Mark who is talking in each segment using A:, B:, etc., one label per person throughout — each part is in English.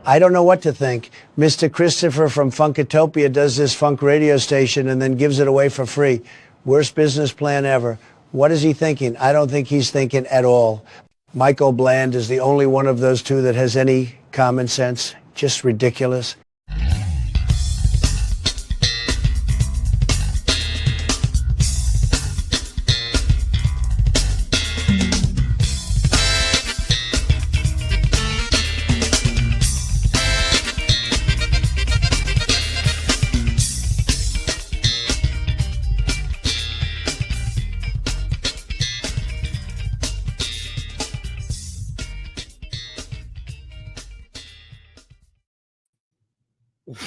A: I don't know what to think. Mr. Christopher from Funkatopia does this funk radio station and then gives it away for free. Worst business plan ever. What is he thinking? I don't think he's thinking at all. Michael Bland is the only one of those two that has any common sense. Just ridiculous.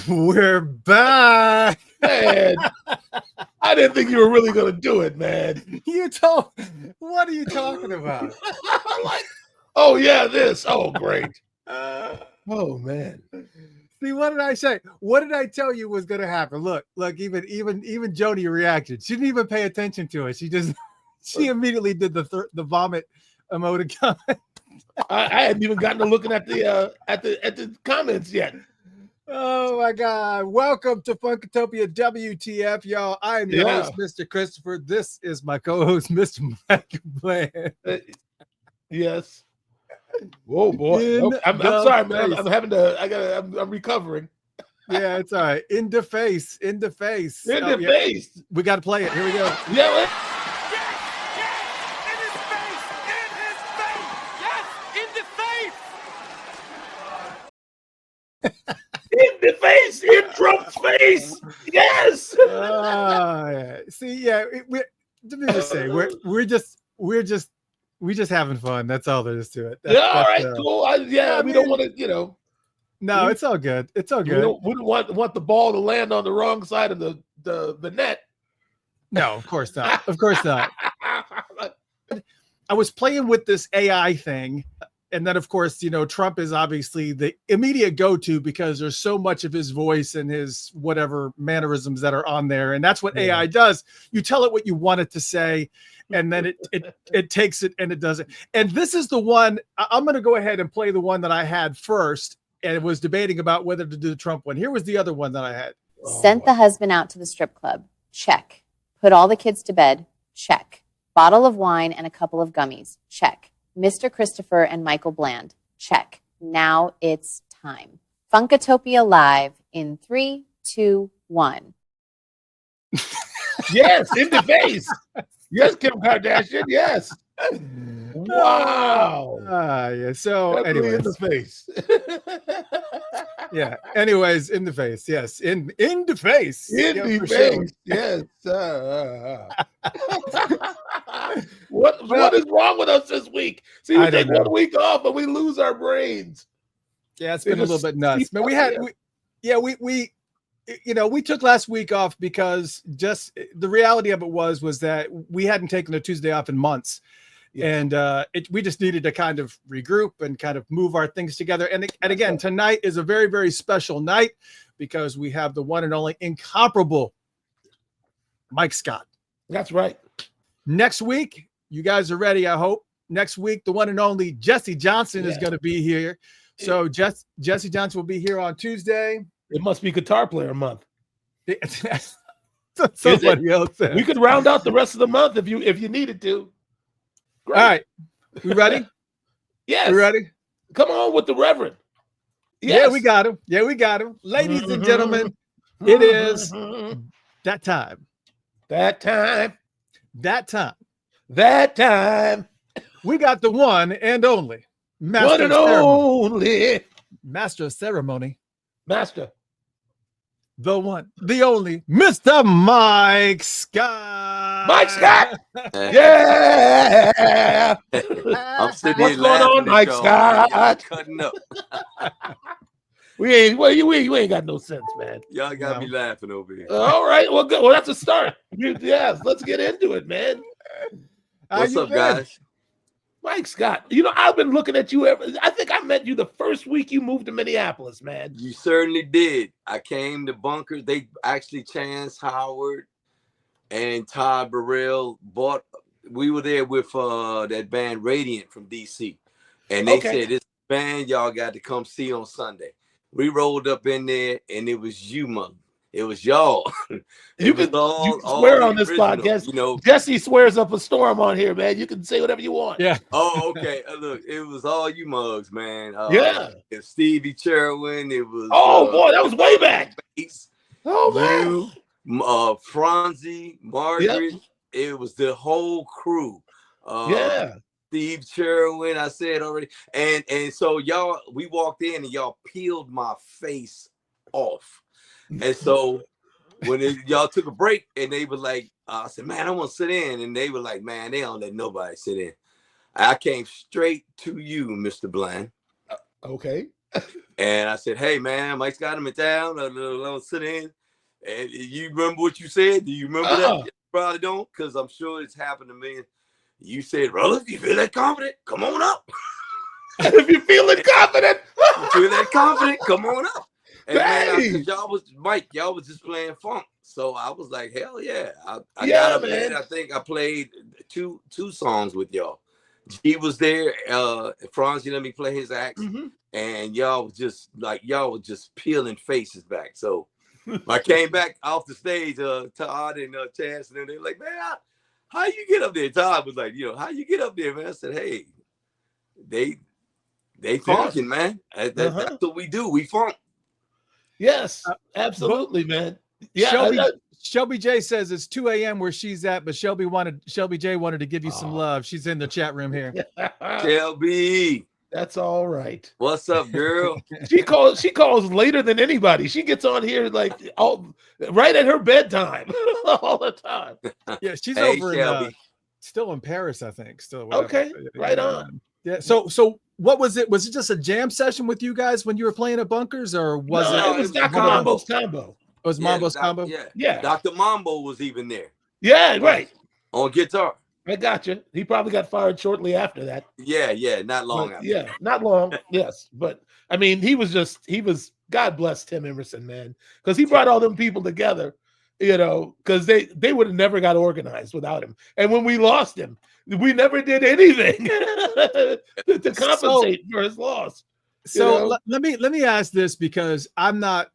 B: We're back.
C: Man, I didn't think you were really going to do it, man.
B: What are you talking about?
C: Like, oh, yeah, this. Oh, great. Oh, man.
B: See, what did I say? What did I tell you was going to happen? Look, even Jody reacted. She didn't even pay attention to it. She immediately did the vomit emoticon.
C: I hadn't even gotten to looking at the comments yet.
B: Oh my God. Welcome to Funkatopia WTF, y'all. I am your host, Mr. Christopher. This is my co-host, Mr. Mike Bland.
C: Yes. Whoa, boy. I'm sorry, man. I'm recovering.
B: Yeah, it's all right. In the face.
C: In the face.
B: We got to play it. Here we go.
C: Yeah. In the face, in Trump's face. Yes.
B: Yeah. See, yeah. Let me just say, we're just having fun. That's all there is to it.
C: All right, cool. We don't want to,
B: No, it's all good. It's all good.
C: We don't want the ball to land on the wrong side of the net.
B: No, of course not. Of course not. I was playing with this AI thing. And then, of course, Trump is obviously the immediate go-to because there's so much of his voice and his whatever mannerisms that are on there. And that's what AI does. You tell it what you want it to say, and then it takes it and it does it. And this is the one, I'm going to go ahead and play the one that I had first and was debating about whether to do the Trump one. Here was the other one that I had.
D: Sent the husband out to the strip club. Check. Put all the kids to bed. Check. Bottle of wine and a couple of gummies. Check. Mr. Christopher and Michael Bland. Check. Now it's time. Funkatopia live in 3, 2, 1.
C: Yes, in the face. Yes, Kim Kardashian. Yes. Wow.
B: Yeah. So, anyways,
C: in the face.
B: Yeah. Anyways, in the face. Yes. In the face.
C: In the face. Yes. What is wrong with us this week? See, we take 1 week off, but we lose our brains.
B: Yeah, it's been a little bit nuts. Man, we took last week off because just the reality of it was that we hadn't taken a Tuesday off in months. Yeah. And we just needed to kind of regroup and kind of move our things together. And again, tonight is a very, very special night because we have the one and only incomparable Mike Scott.
C: That's right.
B: Next week, you guys are ready, I hope. Next week, the one and only Jesse Johnson is going to be here. So Jesse Johnson will be here on Tuesday.
C: It must be Guitar Player Month.
B: Somebody else said.
C: We could round out the rest of the month if you needed to. Great.
B: All right. We ready?
C: Yes.
B: We ready?
C: Come on with the Reverend. Yes.
B: Yeah, we got him. Yeah, we got him. Ladies and gentlemen, it is that time.
C: That time.
B: That time.
C: That time.
B: We got the one and only
C: Master
B: of Ceremony.
C: Master.
B: The one, the only, Mr. Mike Scott.
C: Mike Scott. Yeah.
E: I'm sitting
C: What's
E: here
C: going on, Mike Scott?
E: Cutting up.
C: We ain't got no sense, man.
E: Y'all got me laughing over here.
C: All right, well, good. Well, that's a start. Yes, let's get into it, man.
E: What's up, guys?
C: Mike Scott, I've been looking at you. I think I met you the first week you moved to Minneapolis, man.
E: You certainly did. I came to Bunker. They actually, Chance Howard and Todd Burrell we were there with that band Radiant from DC. And they said, this band y'all got to come see on Sunday. We rolled up in there, and it was you, mother. It was y'all.
C: You can swear on this
E: original,
C: podcast.
E: you know.
C: Jesse swears up a storm on here, man. You can say whatever you want.
B: Yeah.
E: Oh, okay. Look, it was all you mugs, man.
C: Yeah.
E: It was Stevie Cherwin. It was.
C: Oh boy, that was way back.
E: Bass,
C: Oh man.
E: you, Franzi, Margaret.
C: Yep.
E: It was the whole crew.
C: Yeah.
E: Steve Cherwin, I said already. And so y'all, we walked in and y'all peeled my face off. And so when y'all took a break and they were like, I said, man, I want to sit in. And they were like, man, they don't let nobody sit in. I came straight to you, Mr. Bland.
C: Okay.
E: And I said, hey, man, Mike's got him in town. I'll sit in. And you remember what you said? Do you remember that? You probably don't, because I'm sure it's happened to me. You said, brother, if you feel that confident, come on up.
C: If you feeling confident.
E: You feel that confident, come on up. And
C: Hey.
E: man, y'all was just playing funk. So I was like, hell yeah. I
C: Yeah,
E: got up
C: man.
E: there. I think I played two songs with y'all. He was there. Franzi let me play his axe.
C: Mhm.
E: And y'all were just peeling faces back. So I came back off the stage, Todd and Chance, and they were like, man, how you get up there? Todd was like, how you get up there, man? I said, hey, they funking, man. That's what we do. We funk.
C: Yes, absolutely, man. Yeah.
B: Shelby J says it's 2 a.m. where she's at, but Shelby J wanted to give you some love. She's in the chat room here.
E: Shelby.
C: That's all right.
E: What's up, girl?
C: She calls later than anybody. She gets on here like right at her bedtime all the time.
B: Yeah, she's
E: Hey,
B: over
E: Shelby.
B: still in Paris, I think. Still.
C: Okay, right on.
B: Yeah. So what was it? Was it just a jam session with you guys when you were playing at Bunkers, or was
C: it was Dr. Mambbo's combo.
B: It was Mambbo's combo?
C: Yeah.
E: Dr. Mambbo was even there.
C: Yeah, right.
E: On guitar.
C: I got you. He probably got fired shortly after that.
E: Yeah, not long after.
C: Yeah, not long. Yes. But I mean, he was God bless Tim Emerson, man. Because he brought all them people together, because they would have never got organized without him. And when we lost him, we never did anything to compensate for his loss.
B: So let me ask this, because I'm not,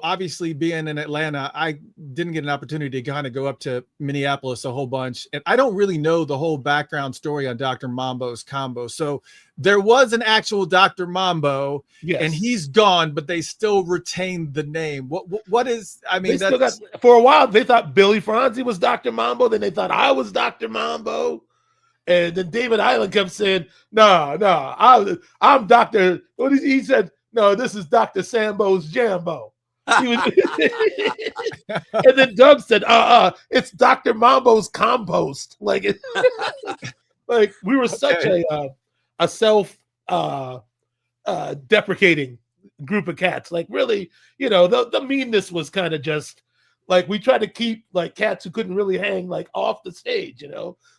B: obviously being in Atlanta, I didn't get an opportunity to kind of go up to Minneapolis a whole bunch. And I don't really know the whole background story on Dr. Mambbo's combo. So there was an actual Dr. Mambbo,
C: yes,
B: and he's gone, but they still retained the name. What is, I mean,
C: for a while, they thought Billy Franzi was Dr. Mambbo. Then they thought I was Dr. Mambbo. And then David Island kept saying, no, I'm Dr. What is he said? No, this is Dr. Sambo's Jambo. And then Doug said, it's Dr. Mambbo's compost. Like we were such a self deprecating group of cats. Like really, the meanness was kind of just like we tried to keep like cats who couldn't really hang like off the stage,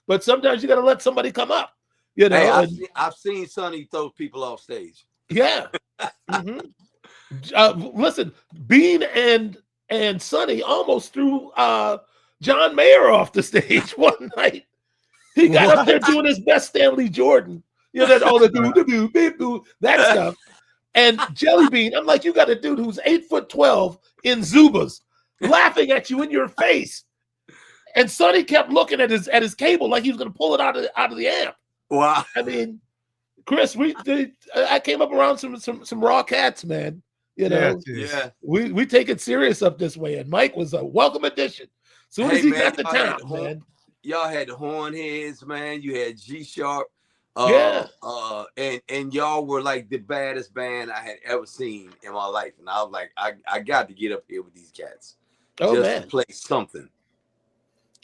C: But sometimes you got to let somebody come up,
E: Hey, I've seen Sonny throw people off stage.
C: Yeah. Mm-hmm. Listen, Bean and Sonny almost threw John Mayer off the stage one night. He got up there doing his best Stanley Jordan, that all the do that stuff. And Jelly Bean, I'm like, you got a dude who's 8'12" in Zubas, laughing at you in your face. And Sonny kept looking at his cable like he was going to pull it out of the amp.
E: Wow.
C: I mean, Chris, I came up around some raw cats, man.
E: Yeah.
C: We take it serious up this way, and Mike was a welcome addition. Soon as he got to town, man.
E: Y'all had the horn heads, man. You had G Sharp. And y'all were like the baddest band I had ever seen in my life. And I was like, I got to get up here with these cats. To play something.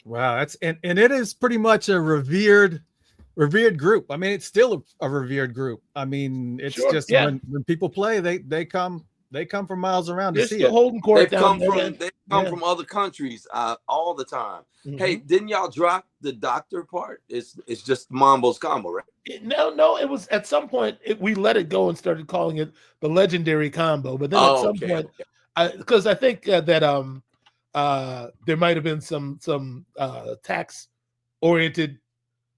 B: Wow, and it is pretty much a revered group. I mean, it's still a revered group. I mean, it's just when people play, they come from miles around to see it.
C: Holding court
E: They come from other countries all the time. Mm-hmm. Hey, didn't y'all drop the doctor part? It's just Mambbo's combo, right?
C: No, it was at some point we let it go and started calling it the legendary combo. But then at some point, because I think that there might have been some tax oriented.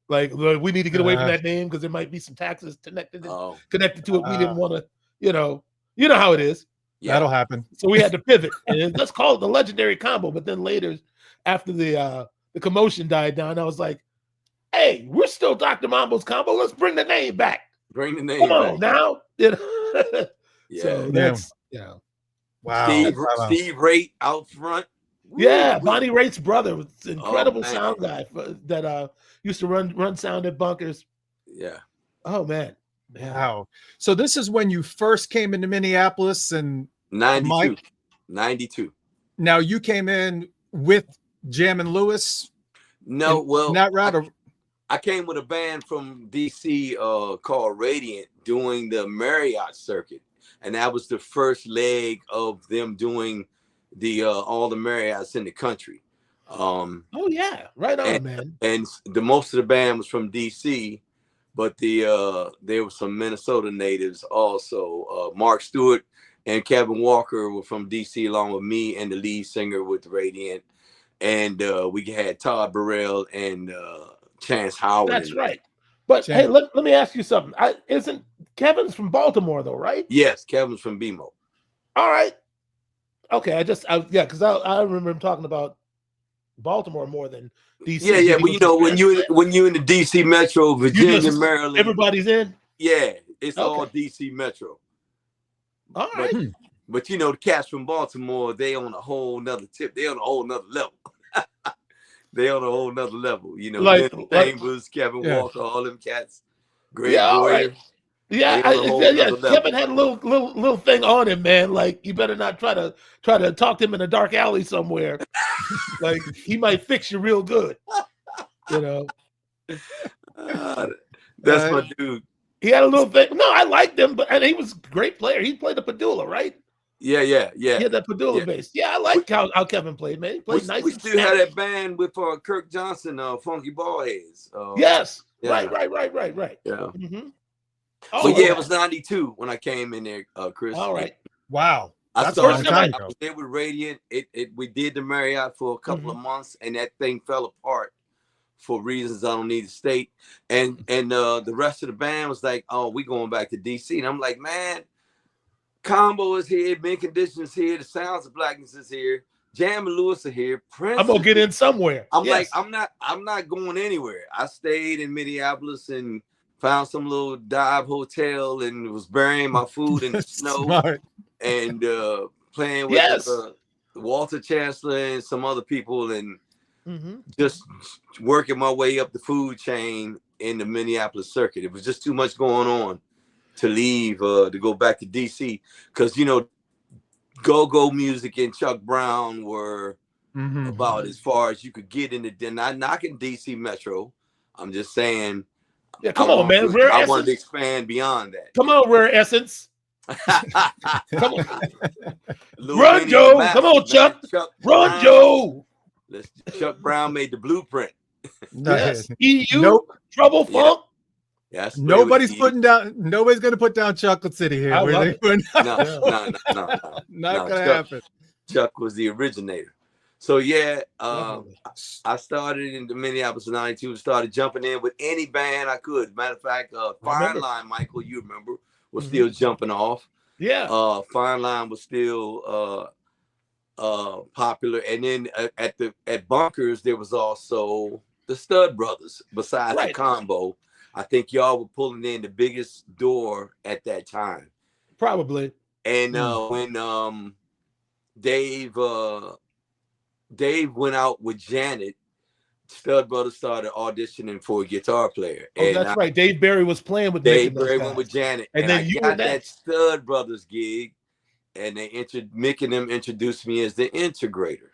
C: Like we need to get away from that name because there might be some taxes connected to it. We didn't want to, You know how it is.
E: Yeah.
B: That'll happen.
C: So we had to pivot, and let's call it the legendary combo. But then later, after the commotion died down, I was like, "Hey, we're still Dr. Mambbo's combo. Let's bring the name back.
E: Bring the name
C: Come
E: back.
C: on now." You know?
E: Yeah.
C: So that's
B: Wow.
E: Steve Raitt out front.
C: yeah.
E: Woo.
C: Bonnie Raitt's brother was an incredible
E: man.
C: sound guy that used to run sound at Bunkers.
E: Yeah.
C: Oh man.
B: Wow. So this is when you first came into Minneapolis, and
E: 92.
B: Mike,
E: 92.
B: now you came in with Jam and Lewis.
E: No, well,
B: Not right.
E: I came with a band from DC called Radiant doing the Marriott circuit. And that was the first leg of them doing the all the Marriotts in the country.
C: Oh yeah, right on, man.
E: And the most of the band was from DC, but there were some Minnesota natives also. Mark Stewart and Kevin Walker were from DC, along with me and the lead singer with Radiant. And we had Todd Burrell and Chance Howard.
C: That's right. But hey, let me ask you something. Isn't Kevin's from Baltimore though, right?
E: Yes, Kevin's from BMO.
C: All right. Okay, because I remember him talking about Baltimore more than DC.
E: Yeah. Well, you know, when you in the DC Metro, Virginia, Maryland,
C: everybody's in.
E: Yeah, it's all DC Metro.
C: All right.
E: But you know, the cats from Baltimore, they on a whole nother tip. They on a whole nother level. They on a whole nother level. You know, Chambers, Kevin Walker, all them cats. Great boy.
C: Right. Yeah, Kevin had a little thing on him, man. Like, you better not try to talk to him in a dark alley somewhere. Like, he might fix you real good. You know.
E: That's my dude.
C: He had a little thing. No, I liked him, and he was a great player. He played the Padula, right?
E: Yeah.
C: He had that Padula bass. Yeah, I like how Kevin played, man. He played nice.
E: We still had that band with Kirk Johnson, Funky Ballheads.
C: Yes.
E: Yeah.
C: Right.
E: Yeah.
C: Mm-hmm.
E: But it was 92 when I came in there, Chris.
C: All right.
B: Wow.
E: I started. I was there with Radiant. We did the Marriott for a couple of months, and that thing fell apart for reasons I don't need to state. And the rest of the band was like, "Oh, we going back to DC." And I'm like, "Man, Combo is here, Mint Condition is here, the Sounds of Blackness is here, Jam and Lewis are here. Prince,
C: I'm gonna get in somewhere."
E: I'm like, I'm not going anywhere. I stayed in Minneapolis and found some little dive hotel and was burying my food in the snow.
B: Smart.
E: And playing with Walter Chancellor and some other people, and just working my way up the food chain in the Minneapolis circuit. It was just too much going on to leave to go back to DC, because you know, go-go music and Chuck Brown were about as far as you could get in the. Not knocking DC Metro, I'm just saying.
C: Yeah, come on, man.
E: I wanted to expand beyond that.
C: Come on, Rare Essence. Come on.
E: Run,
C: Joe. Come on, Chuck. Run, Joe.
E: Chuck Brown made the blueprint.
C: Yes. EU. Trouble Funk.
E: Yes.
B: Nobody's going to put down Chocolate City here.
E: No.
B: Not going to happen.
E: Chuck was the originator. So I started in the Minneapolis in 92, started jumping in with any band I could. Matter of fact, Fine Line, Michael, you remember, was still jumping off.
C: Yeah.
E: Fine Line was still popular. And then at Bunkers, there was also the Stud Brothers, besides the combo. I think y'all were pulling in the biggest door at that time.
C: Probably.
E: And when Dave went out with Janet, Stud Brothers started auditioning for a guitar player.
C: Oh, that's right. Dave Berry was playing with
E: Dave Berry went with Janet.
C: And then
E: I got that Stud Brothers gig, and Mick and them introduced me as the integrator.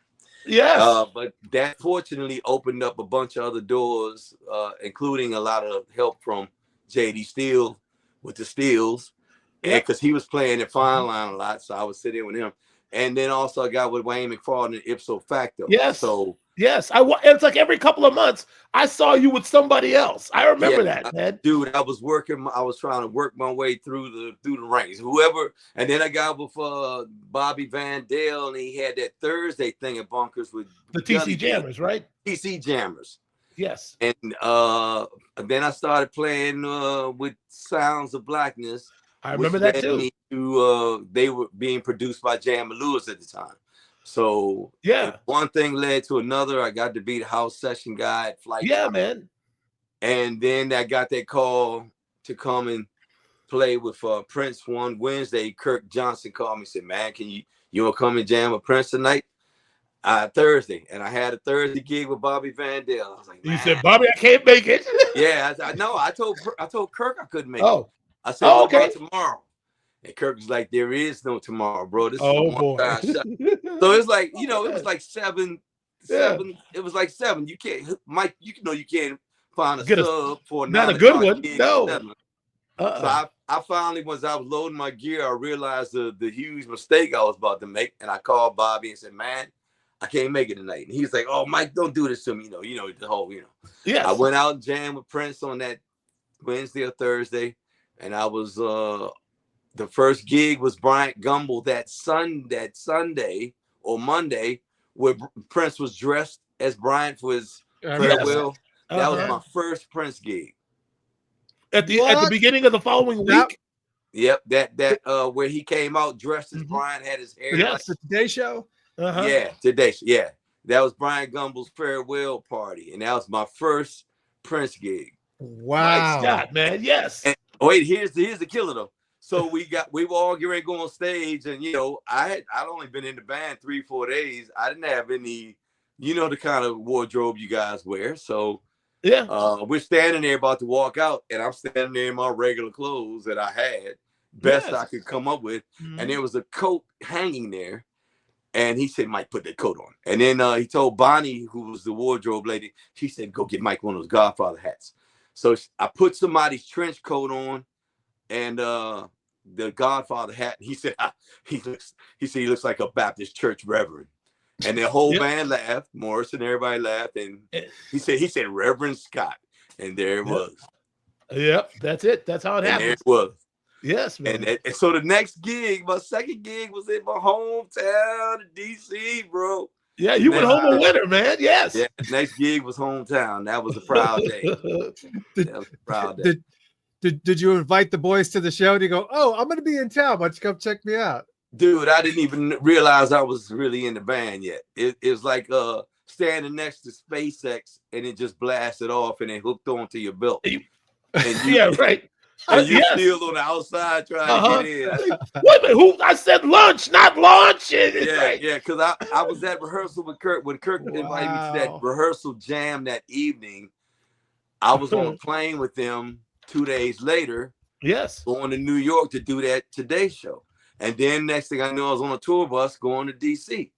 C: Yes.
E: But that fortunately opened up a bunch of other doors, including a lot of help from J.D. Steele with the Steels, because he was playing at Fine Line a lot, so I would sit in with him. And then also I got with Wayne McFarland and Ipso Facto.
C: Yes.
E: So
C: it's like every couple of months I saw you with somebody else. I remember that, man.
E: Dude, I was trying to work my way through the ranks. Whoever, and then I got with Bobby Van Dale, and he had that Thursday thing at Bunkers with
C: the TC Jammers, right?
E: TC Jammers.
C: Yes.
E: And then I started playing with Sounds of Blackness.
C: I remember that too.
E: Me to, they were being produced by Jam and Lewis at the time. So
C: yeah,
E: one thing led to another. I got to be the house session guy at Flight.
C: Yeah, man.
E: And then I got that call to come and play with Prince one Wednesday. Kirk Johnson called me and said, man, can you want to come and jam with Prince tonight? Thursday. And I had a Thursday gig with Bobby Vandale. I was like, man.
C: You said, Bobby, I can't make it.
E: Yeah, I know. I told Kirk I couldn't make
C: Oh.
E: it. I said, what
C: okay.
E: about tomorrow? And Kirk was like, there is no tomorrow, bro. This is
C: boy.
E: So it's like, you know, it was like seven. It was like 7. You can't, Mike, you know, you can't find a sub for
C: not a good one. No.
E: So I finally, once I was loading my gear, I realized the huge mistake I was about to make. And I called Bobby and said, man, I can't make it tonight. And he's like, oh, Mike, don't do this to me. You know, the whole,
C: Yes.
E: I went out and jammed with Prince on that Wednesday or Thursday. And I was, the first gig was Bryant Gumbel that Sunday or Monday, where Prince was dressed as Bryant for his farewell. That was my first Prince gig.
C: At the beginning of the following week?
E: Yep, that where he came out dressed as Bryant, had his hair.
B: Yes, the Today Show.
E: Yeah, Today Show. Yeah, that was Bryant Gumbel's farewell party, and that was my first Prince gig.
B: Wow,
C: Mike Scott, man, yes.
E: And, wait, here's the killer though. So we were all getting ready to go on stage, and I'd only been in the band 3-4 days. I didn't have any, the kind of wardrobe you guys wear. So yeah, we're standing there about to walk out, and I'm standing there in my regular clothes that I had, best I could come up with, and there was a coat hanging there, and he said, "Mike, put that coat on." And then he told Bonnie, who was the wardrobe lady, she said, "Go get Mike one of those Godfather hats." So I put somebody's trench coat on, and the Godfather hat. He said he looks like a Baptist church reverend, and the whole band laughed. Morris and everybody laughed, and he said Reverend Scott, and there it was.
C: Yep, that's it. That's how it happens.
E: There it was.
C: Yes, man.
E: And so the next gig, my second gig, was in my hometown, DC, bro.
C: Yeah, you went home a winner, man. Yes.
E: Yeah, the next gig was hometown. That was a proud day. That was a proud day.
B: Did you invite the boys to the show? And you go, oh, I'm going to be in town. Why don't you come check me out?
E: Dude, I didn't even realize I was really in the band yet. It was like standing next to SpaceX, and it just blasted off and it hooked onto your belt.
C: Yeah, right.
E: And you're still on the outside trying to get in.
C: Wait a minute, I said lunch, not launch.
E: Yeah, because I was at rehearsal with Kirk. When Kirk invited me to that rehearsal jam that evening, I was on a plane with them 2 days later.
C: Yes.
E: Going to New York to do that Today Show. And then next thing I know, I was on a tour bus going to DC.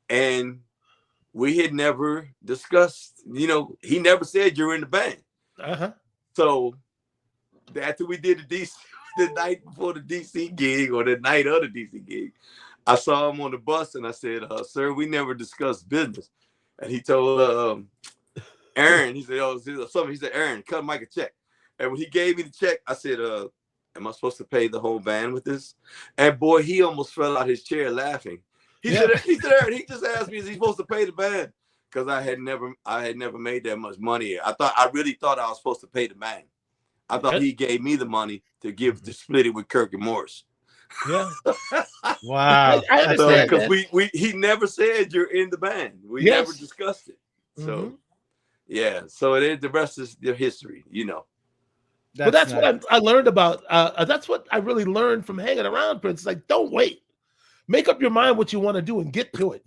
E: And we had never discussed, he never said you're in the band. So after we did the night before the DC gig, or the night of the DC gig, I saw him on the bus and I said, sir, we never discussed business. And he told Aaron, he said, he said, Aaron, cut Mike a check. And when he gave me the check, I said, am I supposed to pay the whole band with this? And boy, he almost fell out his chair laughing. He said, Aaron, he just asked me, is he supposed to pay the band? Because I had never made that much money. I really thought I was supposed to pay the band. I thought he gave me the money to split it with Kirk and Morris.
C: Yeah.
B: Wow.
E: Because he never said you're in the band. We never discussed it. So so the rest is the history,
C: But that's what I learned about. That's what I really learned from hanging around Prince. Like, don't wait. Make up your mind what you want to do and get to it,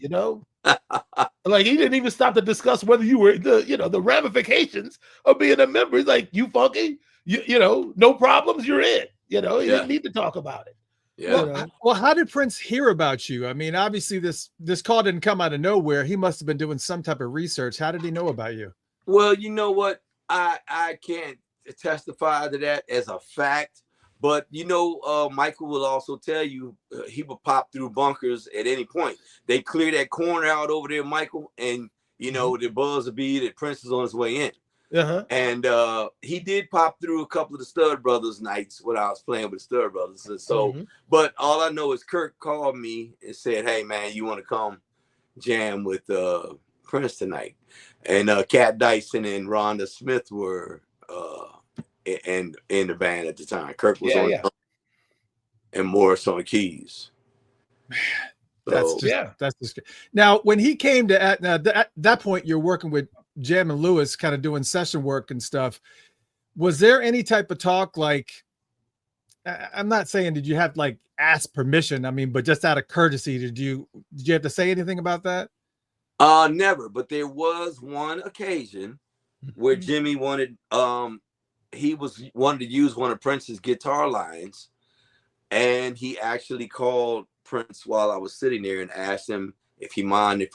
C: Like, he didn't even stop to discuss whether you were the ramifications of being a member. He's like, you funky, no problems, you're in. He didn't need to talk about it.
E: Yeah.
B: Well, how did Prince hear about you? I mean, obviously this call didn't come out of nowhere. He must have been doing some type of research. How did he know about you?
E: Well, you know what? I can't testify to that as a fact, but Michael will also tell you he would pop through bunkers at any point. They clear that corner out over there, Michael, and the buzz will be that Prince is on his way in. And he did pop through a couple of the Stud Brothers nights when I was playing with the Stud Brothers. And so, but all I know is Kirk called me and said, "Hey man, you want to come jam with Prince tonight?" And Cat Dyson and Rhonda Smith were in the band at the time. Kirk was on. and Morris on keys.
B: That's just now. When he came to at that point, you're working with Jam and Lewis, kind of doing session work and stuff. Was there any type of talk like? I'm not saying did you have like ask permission? I mean, but just out of courtesy, did you have to say anything about that?
E: Never. But there was one occasion where Jimmy wanted to use one of Prince's guitar lines, and he actually called Prince while I was sitting there and asked him if he mind if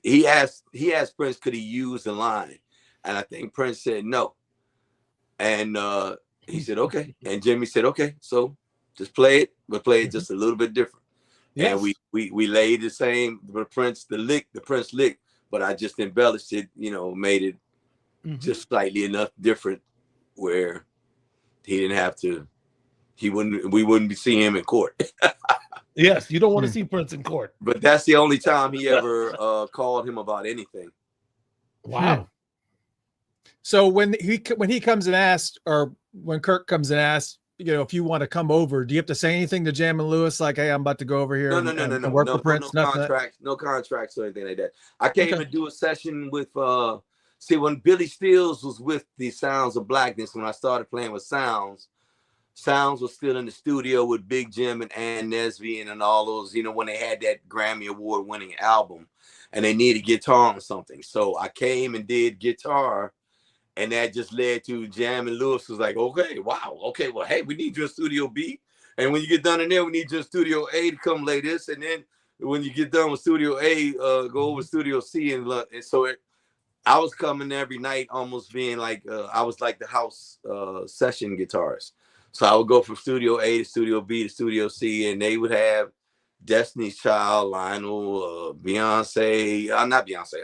E: he asked Prince could he use the line, and I think Prince said no, and he said okay, and Jimmy said okay, so just play it, but play it just a little bit different. Yes. And we laid the same the Prince lick, but I just embellished it, made it just slightly enough different where he didn't have to. We wouldn't be seeing him in court.
C: Yes, you don't want to see Prince in court.
E: But that's the only time he ever called him about anything.
C: Wow.
B: So when he comes and asks, or when Kirk comes and asks, if you want to come over, do you have to say anything to Jam and Lewis like, hey, I'm about to go over here and work for Prince?
E: No contracts or anything like that. I came and do a session with when Billy Stills was with the Sounds of Blackness, when I started playing with Sounds was still in the studio with Big Jim and Ann Nesby and all those, when they had that Grammy Award winning album and they needed guitar on something. So I came and did guitar, and that just led to Jam and Lewis was like, okay, wow, okay, well, hey, we need you in Studio B. And when you get done in there, we need you in Studio A to come lay this. And then when you get done with Studio A, go over to Studio C. And so I was coming every night almost being like, I was like the house session guitarist. So I would go from Studio A to Studio B to Studio C, and they would have Destiny's Child, Lionel, Beyonce, not Beyonce,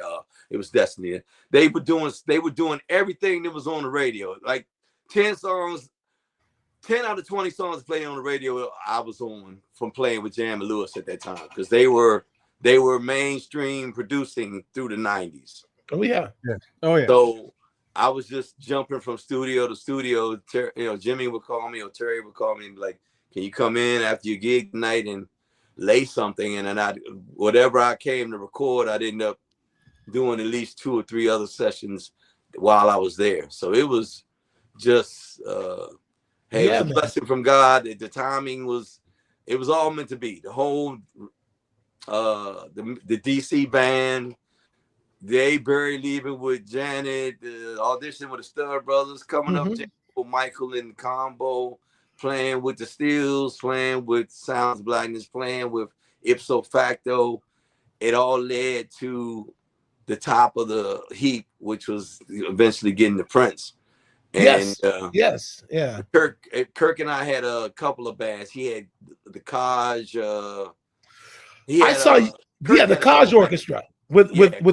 E: it was Destiny. They were doing everything that was on the radio. Like 10 out of 20 songs playing on the radio I was on from playing with Jam and Lewis at that time, because they were mainstream producing through the 90s.
C: Oh yeah.
B: Oh yeah.
E: So I was just jumping from studio to studio. Jimmy would call me or Terry would call me and be like, can you come in after your gig tonight and lay something? And then whatever I came to record, I'd end up doing at least 2 or 3 other sessions while I was there. So it was just, it was a blessing from God. The timing it was all meant to be. The whole, the DC band, they buried leaving with Janet, the audition with the Stud Brothers, coming up, Michael in the combo, playing with the Steels, playing with Sounds of Blackness, playing with Ipso Facto. It all led to the top of the heap, which was eventually getting the Prince. And Kirk and I had a couple of bands. He had the Kaj.
C: The Kaj Orchestra with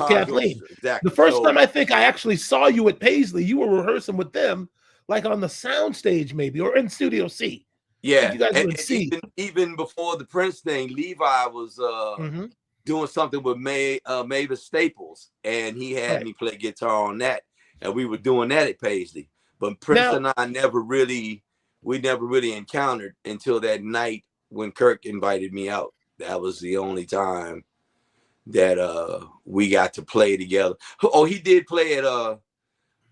C: Kathleen.
E: Exactly.
C: The first time I think I actually saw you at Paisley, you were rehearsing with them, like on the sound stage maybe, or in Studio C.
E: Yeah,
C: you guys were in C.
E: Even before the Prince thing, Levi was doing something with Mavis Staples, and he had me play guitar on that, and we were doing that at Paisley. But Prince and I never really encountered until that night when Kirk invited me out. That was the only time that we got to play together. Oh, he did play at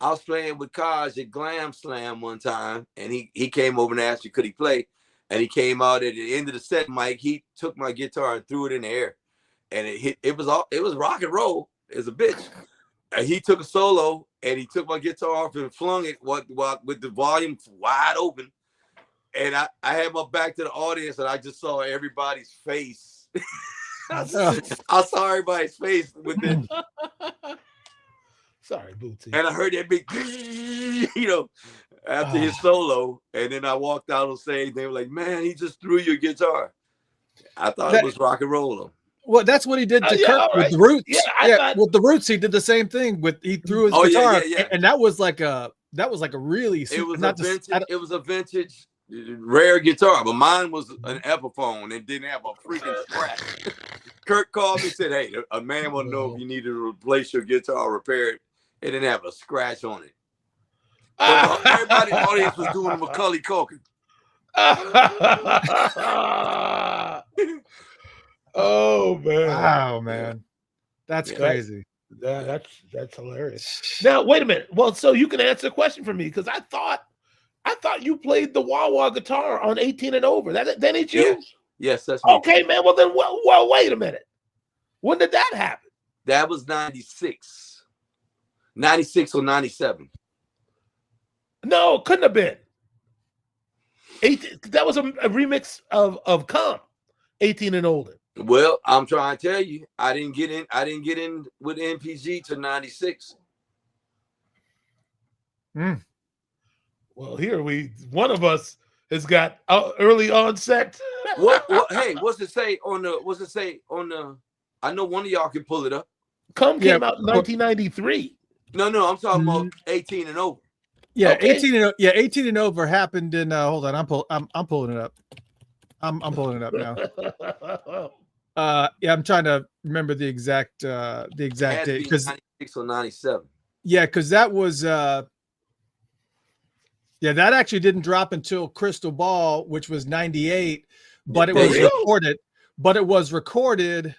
E: I was playing with Kaj at Glam Slam one time, and he came over and asked me could he play, and he came out at the end of the set, Mike. He took my guitar and threw it in the air, and it was rock and roll as a bitch. And he took a solo, and he took my guitar off and flung it with the volume wide open, and I had my back to the audience, and I just saw everybody's face. I saw everybody's face with it.
C: Sorry, Bootsy.
E: And I heard that big, after his solo. And then I walked out on stage. They were like, man, he just threw your guitar. I thought it was rock and roll.
B: Well, that's what he did to Kirk with the Roots. With the Roots, he did the same thing. He threw his guitar, and that was like a really.
E: It was a vintage, rare guitar, but mine was an Epiphone and didn't have a freaking scratch. Kirk called me and said, "Hey, a man will know if you need to replace your guitar or repair it. It didn't have a scratch on it." But everybody in the audience was doing Macaulay Culkin.
C: Oh man!
B: Wow, man, that's
E: Yeah.
B: crazy.
C: That's hilarious. Now wait a minute. Well, so you can answer the question for me because I thought you played the wah wah guitar on 18 and over. That ain't you?
E: Yes, that's me.
C: Okay, man. Well then, well, wait a minute. When did that happen?
E: That was 96. 96 or 97.
C: No, it couldn't have been. 18, that was a remix of Comp, 18 and older.
E: Well, I'm trying to tell you, I didn't get in with NPG to 96.
C: Well, here one of us has got early onset.
E: What hey, what's it say on the I know one of y'all can pull it up.
C: Come came out in 1993.
E: No, I'm talking about 18 and over.
B: Yeah,
C: Okay.
B: 18 and over happened in hold on, I'm pulling it up. I'm pulling it up now. Yeah, I'm trying to remember the exact date because
E: 96 or 97.
B: yeah, because that was that actually didn't drop until Crystal Ball, which was 98, but it was recorded. But it was recorded.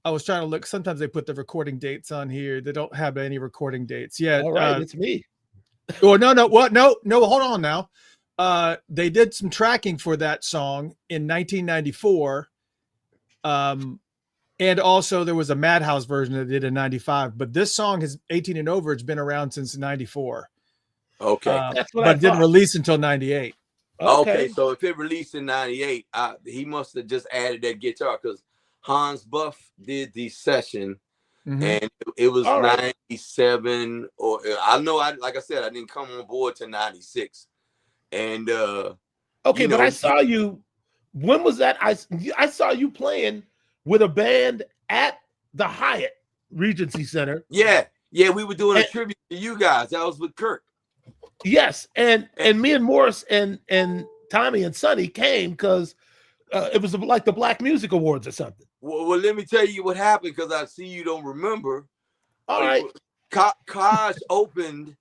B: I was trying to look. Sometimes they put the recording dates on here. They don't have any recording dates. Yeah.
C: All right, it's me.
B: Oh no! What? No! Hold on now. They did some tracking for that song in 1994. And also there was a Madhouse version that did in 95. But this song is 18 and over. It's been around since 94.
E: Okay.
C: That's what
B: but
C: I
B: it didn't
C: thought.
B: release until 98.
E: Okay, so if it released in 98, he must have just added that guitar because Hans Buff did the session. And it was 97, or I know like I said, I didn't come on board to 96. And
C: okay, but I saw you. When was that? I saw you playing with a band at the Hyatt Regency Center.
E: Yeah, we were doing a tribute to you guys. That was with Kirk.
C: Yes, and me and Morris and Tommy and Sonny came because it was like the Black Music Awards or something.
E: Well, let me tell you what happened because I see you don't remember.
C: All right.
E: Kaj opened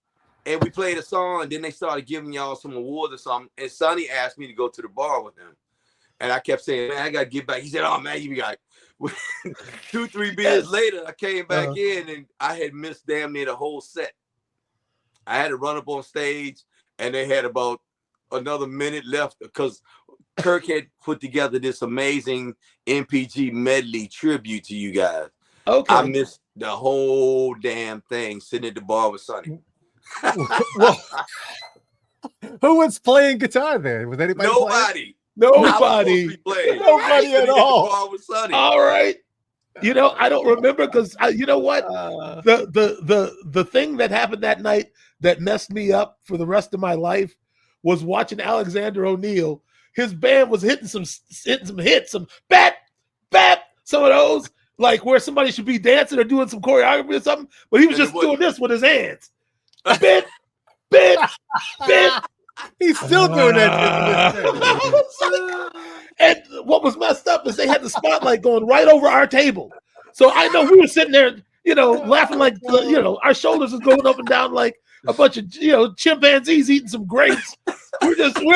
E: and we played a song, and then they started giving y'all some awards or something. And Sonny asked me to go to the bar with him. And I kept saying, man, I got to get back. He said, oh, man, you got 2-3 beers later. I came back in and I had missed damn near the whole set. I had to run up on stage and they had about another minute left because Kirk had put together this amazing MPG medley tribute to you guys.
C: Okay.
E: I missed the whole damn thing sitting at the bar with Sonny.
B: Well, who was playing guitar there? Was anybody
E: Nobody.
C: Nobody
B: at all.
E: With Sonny.
C: All right. You know, I don't remember because you know what? The thing that happened that night that messed me up for the rest of my life was watching Alexander O'Neal. His band was hitting some hits, some bap, some of those, like where somebody should be dancing or doing some choreography or something, but he was just doing this with his hands. Bit.
B: He's still doing that.
C: And what was messed up is they had the spotlight going right over our table. So I know we were sitting there, you know, laughing like, you know, our shoulders was going up and down like a bunch of, you know, chimpanzees eating some grapes. We're just, and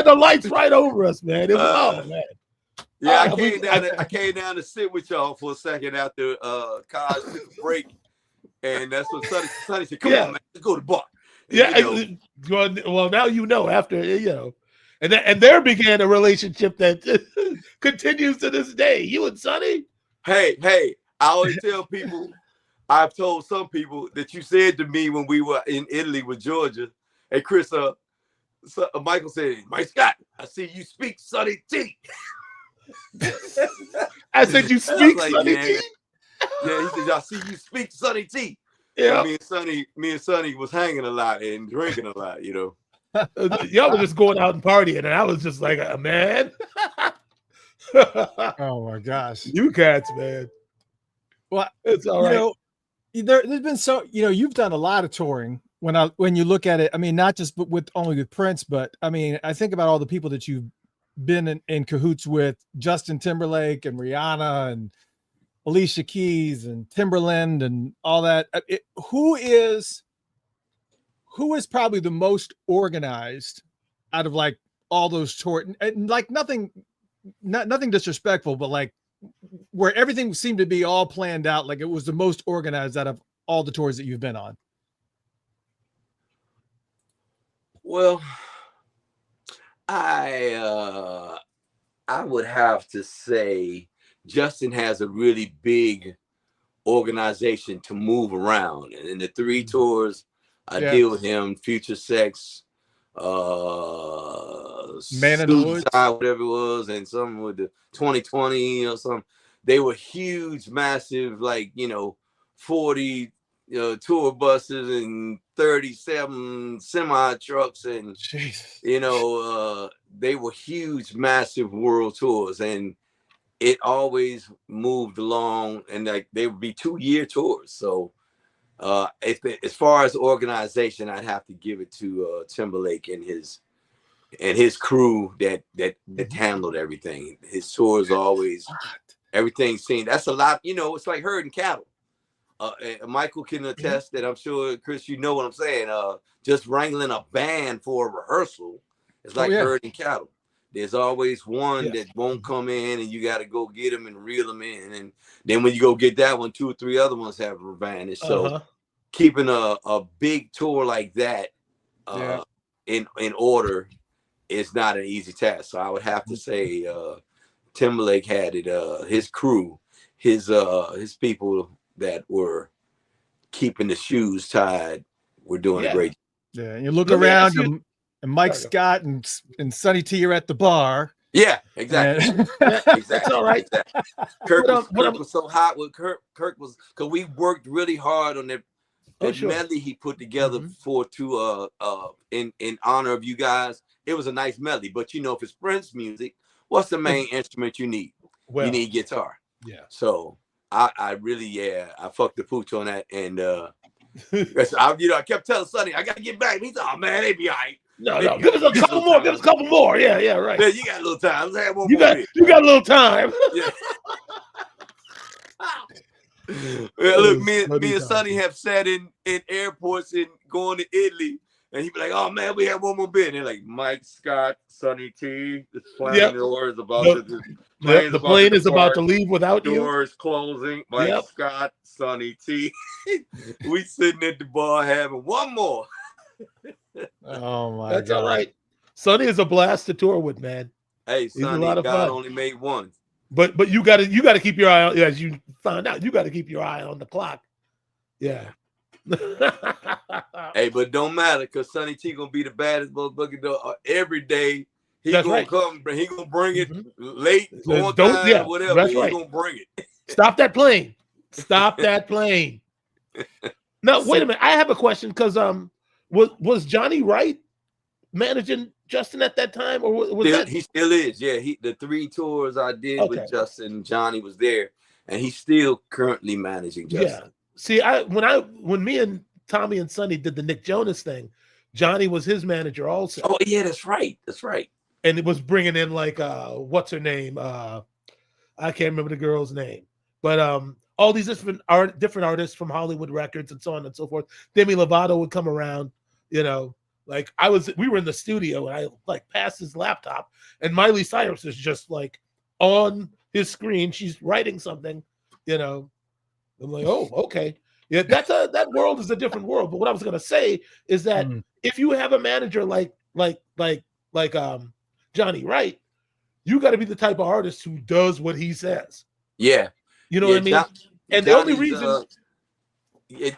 C: the lights right over us, man. It was, man.
E: Yeah, I came down to sit with y'all for a second after Kaj took a break. And that's what Sonny said, come on, man, let's go to the bar. And,
C: well, now you know after, you know. And there began a relationship that continues to this day. You and Sonny?
E: Hey, I always tell people, I've told some people that you said to me when we were in Italy with Georgia, hey, Chris, Michael said, Mike Scott, I see you speak Sonny T.
C: I said, you speak Sonny T?
E: Yeah, he said, I see you speak Sonny T.
C: Yeah.
E: Me and Sonny was hanging a lot and drinking a lot, you know.
C: Y'all were just going out and partying, and I was just like, man.
B: Oh my gosh.
C: You cats, man.
B: Well,
C: it's all right.
B: You know, there's been you've done a lot of touring when you look at it. I mean, not just only with Prince, but I mean, I think about all the people that you've been in cahoots with, Justin Timberlake and Rihanna and Alicia Keys and Timberland and all that. Who is probably the most organized out of like all those tours, and like nothing disrespectful, but like where everything seemed to be all planned out, like it was the most organized out of all the tours that you've been on?
E: Well, I would have to say Justin has a really big organization to move around, and in the 3 tours I deal with him, Future Sex,
B: Man in the Woods,
E: whatever it was, and something with the 2020 or something. They were huge, massive, like 40 tour buses and 37 semi trucks, and they were huge, massive world tours, and it always moved along, and like they would be 2-year tours. So as far as organization, I'd have to give it to Timberlake and his crew that handled everything. His tours always, everything seemed, that's a lot. It's like herding cattle. Michael can attest that. I'm sure, Chris, you know what I'm saying. Just wrangling a band for a rehearsal is like herding cattle. There's always one that won't come in, and you got to go get them and reel them in. And then when you go get that one, 2 or 3 other ones have vanished. So keeping a big tour like that in order is not an easy task. So I would have to say Timberlake had it. His crew, his people that were keeping the shoes tied were doing a great job.
B: Yeah, and you look around, and Mike Scott and Sonny T are at the bar.
E: Yeah, exactly. Exactly.
C: That's all right.
E: Exactly. Kirk was so hot with Kirk was, because we worked really hard on that medley he put together in honor of you guys. It was a nice medley, but if it's Prince music, what's the main instrument you need? You need guitar. Yeah. So I really, I fucked the pooch on that, and I kept telling Sonny, I gotta get back. He's like, oh man, they be all right.
C: No, give us a couple more. Give us a couple more. Yeah, right.
E: Yeah, you got a little time. Let's have one
C: you
E: more.
C: You got a little time.
E: Yeah. Look, me and Sonny have sat in airports and going to Italy, and he'd be like, "Oh man, we have one more bit." And they're like, Mike Scott, Sonny T, the plane doors about
C: the plane is about to leave without you.
E: Doors closing. Mike Scott, Sonny T. We sitting at the bar having one more.
B: Oh my
C: That's
B: God.
C: All right. Sonny is a blast to tour with, man.
E: Hey, Sonny, God only made one.
C: But you gotta keep your eye on, as you found out, you gotta keep your eye on the clock. Yeah.
E: Hey, but don't matter, because Sonny T gonna be the baddest motherfucker every day. He gonna come, he gonna bring it late, on time, whatever. That's right. He gonna bring it.
C: Stop that plane. Stop that plane. Now, wait a minute. I have a question, because was Johnny Wright managing Justin at that time, or was
E: he still is? Yeah, the 3 tours I did with Justin, Johnny was there, and he's still currently managing Justin.
C: Yeah. See, when me and Tommy and Sonny did the Nick Jonas thing, Johnny was his manager also.
E: Oh yeah, that's right. That's right.
C: And it was bringing in like what's her name? I can't remember the girl's name, but all these different artists from Hollywood Records and so on and so forth. Demi Lovato would come around, like we were in the studio, and I like passed his laptop, and Miley Cyrus is just like on his screen. She's writing something, I'm like, oh, okay. Yeah, that world is a different world. But what I was gonna say is that if you have a manager like Johnny Wright, you got to be the type of artist who does what he says.
E: Yeah.
C: You know what I mean? And the only reason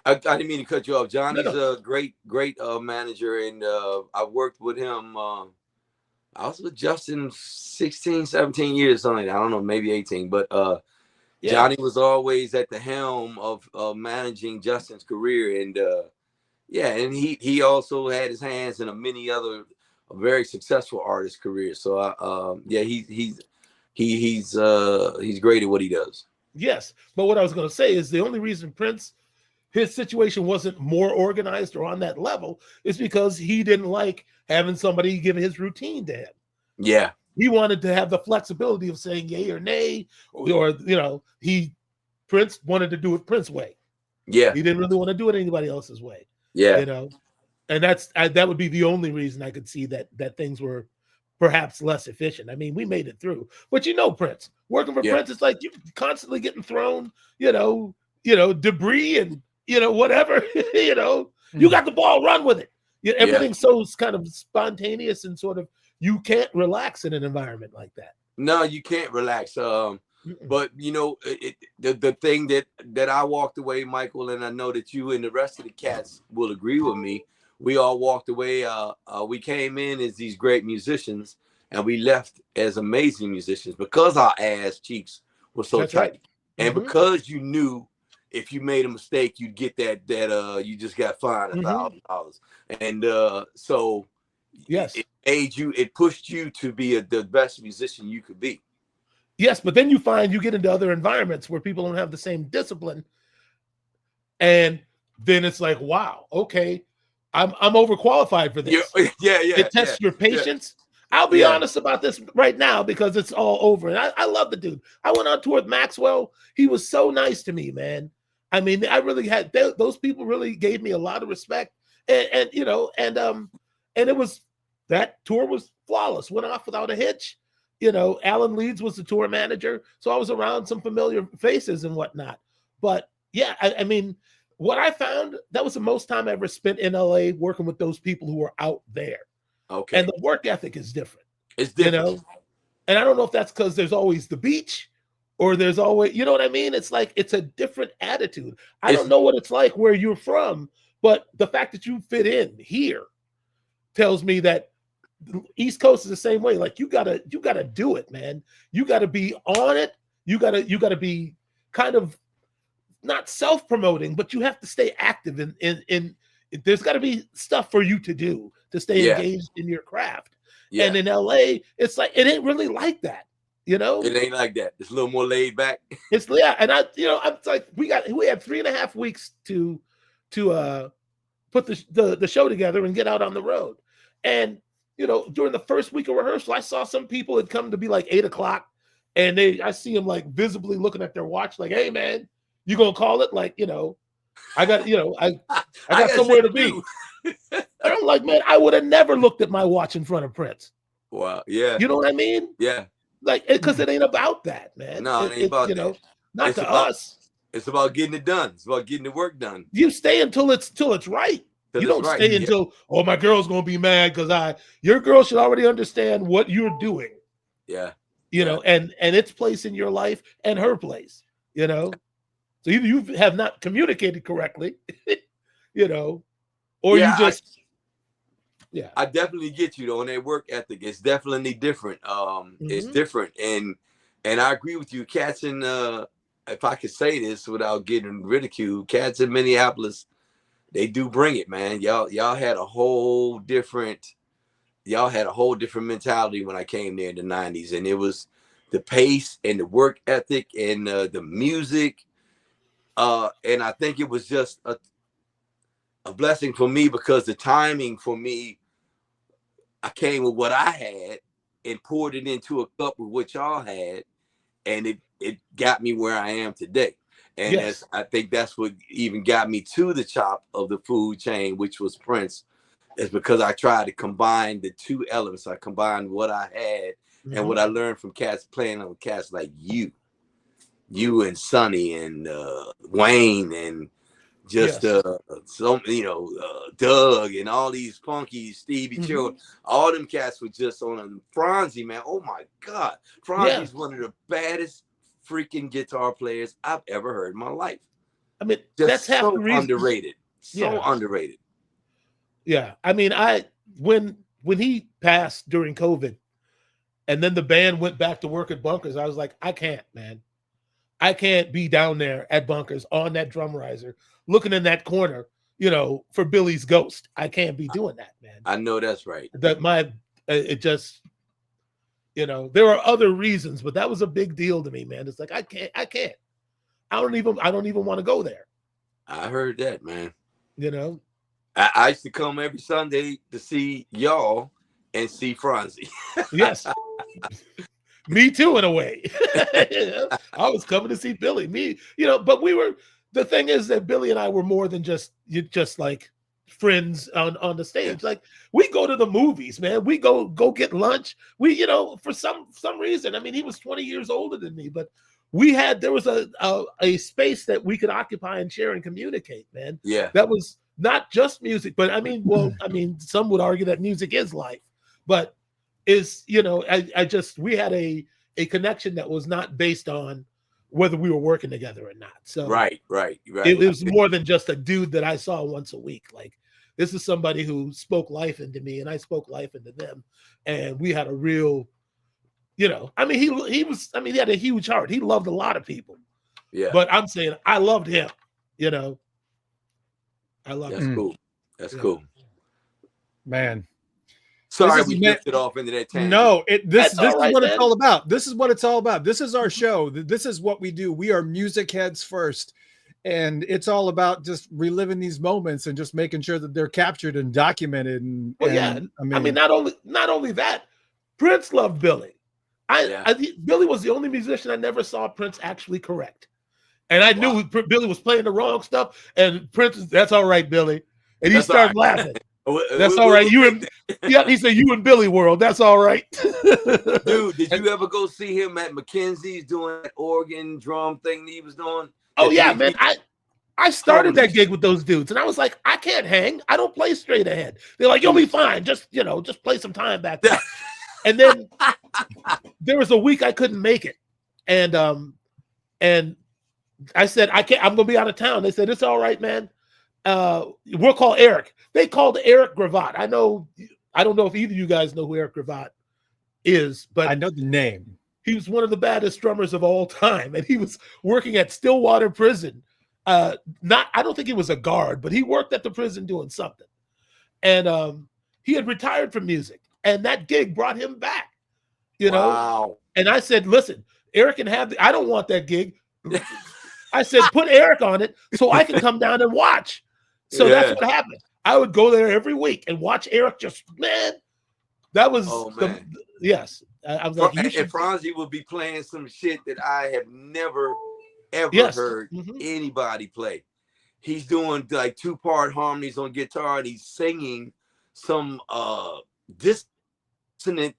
E: I didn't mean to cut you off. Johnny's a great manager, and I worked with him. I was with Justin 16, 17 years, something. I don't know, maybe 18. But Johnny was always at the helm of managing Justin's career, and and he also had his hands in many other very successful artist careers. So he's great at what he does.
C: Yes, but what I was going to say is the only reason his situation wasn't more organized or on that level is because he didn't like having somebody give his routine to him.
E: Yeah.
C: He wanted to have the flexibility of saying yay or nay, or Prince wanted to do it Prince way.
E: Yeah.
C: He didn't really want to do it anybody else's way.
E: Yeah.
C: And that would be the only reason I could see that things were perhaps less efficient. I mean, we made it through, but Prince, working for Prince, it's like you're constantly getting thrown, debris and whatever, you got the ball, run with it. Everything's so kind of spontaneous and sort of, you can't relax in an environment like that.
E: No, you can't relax. But the thing that I walked away, Michael, and I know that you and the rest of the cats will agree with me. We all walked away. We came in as these great musicians, and we left as amazing musicians because our ass cheeks were so tight, right. And because you knew if you made a mistake, you'd get that you just got fined $1,000, and so
C: yes,
E: it pushed you to be the best musician you could be.
C: Yes, but then you find you get into other environments where people don't have the same discipline, and then it's like, wow, okay, I'm overqualified for this. It tests your patience. I'll be honest about this right now because it's all over, and I love the dude. I went on tour with Maxwell. He was so nice to me, man. I mean, I really had those people really gave me a lot of respect, and it was, that tour was flawless. Went off without a hitch. Alan Leeds was the tour manager, so I was around some familiar faces and whatnot. But yeah, I mean, what I found, that was the most time I ever spent in LA working with those people who were out there.
E: Okay.
C: And the work ethic is different.
E: It's different.
C: And I don't know if that's because there's always the beach or there's always, you know what I mean? It's like, it's a different attitude. I don't know what it's like where you're from, but the fact that you fit in here tells me that the East Coast is the same way. Like you gotta do it, man. You gotta be on it. You gotta be kind of not self-promoting, but you have to stay active in there's got to be stuff for you to do to stay engaged in your craft. Yeah. And in LA, it's like, it ain't really like that. It
E: ain't like that. It's a little more laid back.
C: And I'm like, we had 3.5 weeks to put the show together and get out on the road. And during the first week of rehearsal, I saw some people had come to be like 8 o'clock, and I see them like visibly looking at their watch, like, "Hey, man, you gonna call it?" Like, I got, I got somewhere to be. And I'm like, man, I would have never looked at my watch in front of Prince.
E: Wow, yeah.
C: You know what I mean?
E: Yeah.
C: Like, because it ain't about that, man.
E: No, it ain't about that.
C: Not it's to us.
E: It's about getting it done. It's about getting the work done.
C: You stay until it's right. You don't stay until, oh, my girl's gonna be mad because your girl should already understand what you're doing.
E: Yeah.
C: And its place in your life and her place. So either you have not communicated correctly, or you just.
E: I definitely get you though on that work ethic. It's definitely different. It's different, and I agree with you. Cats in if I could say this without getting ridiculed, cats in Minneapolis, they do bring it, man. Y'all had a whole different mentality when I came there in the 90s, and it was the pace and the work ethic and the music. And I think it was just a blessing for me because the timing for me, I came with what I had and poured it into a cup with what y'all had, and it got me where I am today. And I think that's what even got me to the top of the food chain, which was Prince, is because I tried to combine the two elements. I combined what I had and what I learned from cats playing with cats like you and Sonny and Wayne and just Doug and all these funky Stevie Children. All them cats were just on a Franzi, man. Oh my God. Franzi's one of the baddest freaking guitar players I've ever heard in my life. I mean, just that's half so the reason. Underrated. So underrated.
C: Yeah. I mean, when he passed during COVID and then the band went back to work at Bunkers, I was like, I can't, man. I can't be down there at Bunkers on that drum riser looking in that corner, for Billy's ghost. I can't be doing that, man.
E: I know that's right.
C: It just, there are other reasons, but that was a big deal to me, man. It's like, I can't. I don't even want to go there.
E: I heard that, man. I used to come every Sunday to see y'all and see Franzi.
C: Yes. Me too, in a way. I was coming to see Billy. But the thing is that Billy and I were more than just like friends on the stage. Like we go to the movies, man. We go get lunch. We, you know, for some reason, I mean, he was 20 years older than me, but there was a space that we could occupy and share and communicate, man.
E: Yeah.
C: That was not just music, but I mean, some would argue that music is life, but is, you know, we had a connection that was not based on whether we were working together or not. So
E: right.
C: It was more than just a dude that I saw once a week. Like, this is somebody who spoke life into me and I spoke life into them. And we had a real, you know, I mean, he had a huge heart. He loved a lot of people.
E: Yeah.
C: But I'm saying I loved him, you know. I love
E: That's
C: him.
E: cool. That's cool.
B: Man.
E: Sorry, we drifted off into that tangent.
B: No, this is
C: right,
B: what
C: man.
B: it's all about. This is what it's all about. This is our show. This is what we do. We are music heads first. And it's all about just reliving these moments and just making sure that they're captured and documented. And,
C: yeah, I mean, not only that, Prince loved Billy. Billy was the only musician I never saw Prince actually correct. And I knew Billy was playing the wrong stuff. And Prince, that's all right, Billy. And he started laughing. That's all right. He said, you and Billy world. That's all right.
E: Dude, did you ever go see him at McKenzie's doing that organ drum thing he was doing?
C: Oh, yeah, man. I started that gig with those dudes, and I was like, I can't hang. I don't play straight ahead. They're like, you'll be fine. Just play some time back there. And then there was a week I couldn't make it. And I said, I'm going to be out of town. They said, it's all right, man. We'll call Eric. They called Eric Gravatt. I don't know if either of you guys know who Eric Gravatt is, but
B: I know the name.
C: He was one of the baddest drummers of all time, and he was working at Stillwater Prison. I don't think he was a guard, but he worked at the prison doing something. And he had retired from music, and that gig brought him back. You know.
E: Wow.
C: And I said, listen, Eric can have I don't want that gig. I said, put Eric on it so I can come down and watch. So that's what happened. I would go there every week and watch Eric that was yes. I was like,
E: and Franzi would be playing some shit that I have never, ever heard anybody play. He's doing like 2-part harmonies on guitar and he's singing some dissonant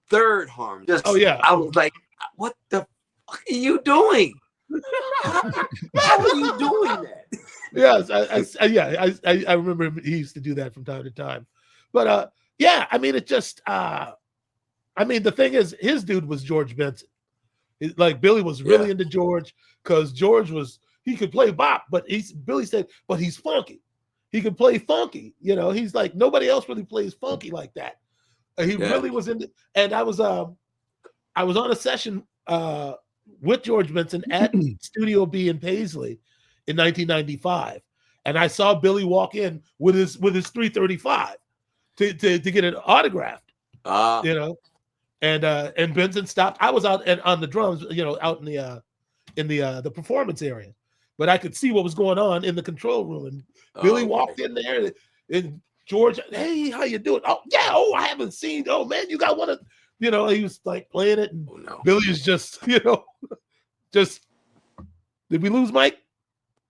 E: third harmony. I was like, what the fuck are you doing? How are you doing that?
C: Yes, I remember he used to do that from time to time. But I mean, it just I mean, the thing is, his dude was George Benson. Like Billy was really into George because George he could play bop, but Billy said, but he's funky. He could play funky. You know, he's like, nobody else really plays funky like that. He really was into, and I was on a session with George Benson at Studio B in Paisley in 1995, and I saw Billy walk in with his 335 to get it autographed. You know, and Benson stopped. I was out on the drums, you know, out in the performance area, but I could see what was going on in the control room. And Billy walked in there, and George, hey, how you doing? Oh yeah, I haven't seen. Oh man, you got one of. You know, he was like playing it, and Billy is just, you know, did we lose Mike?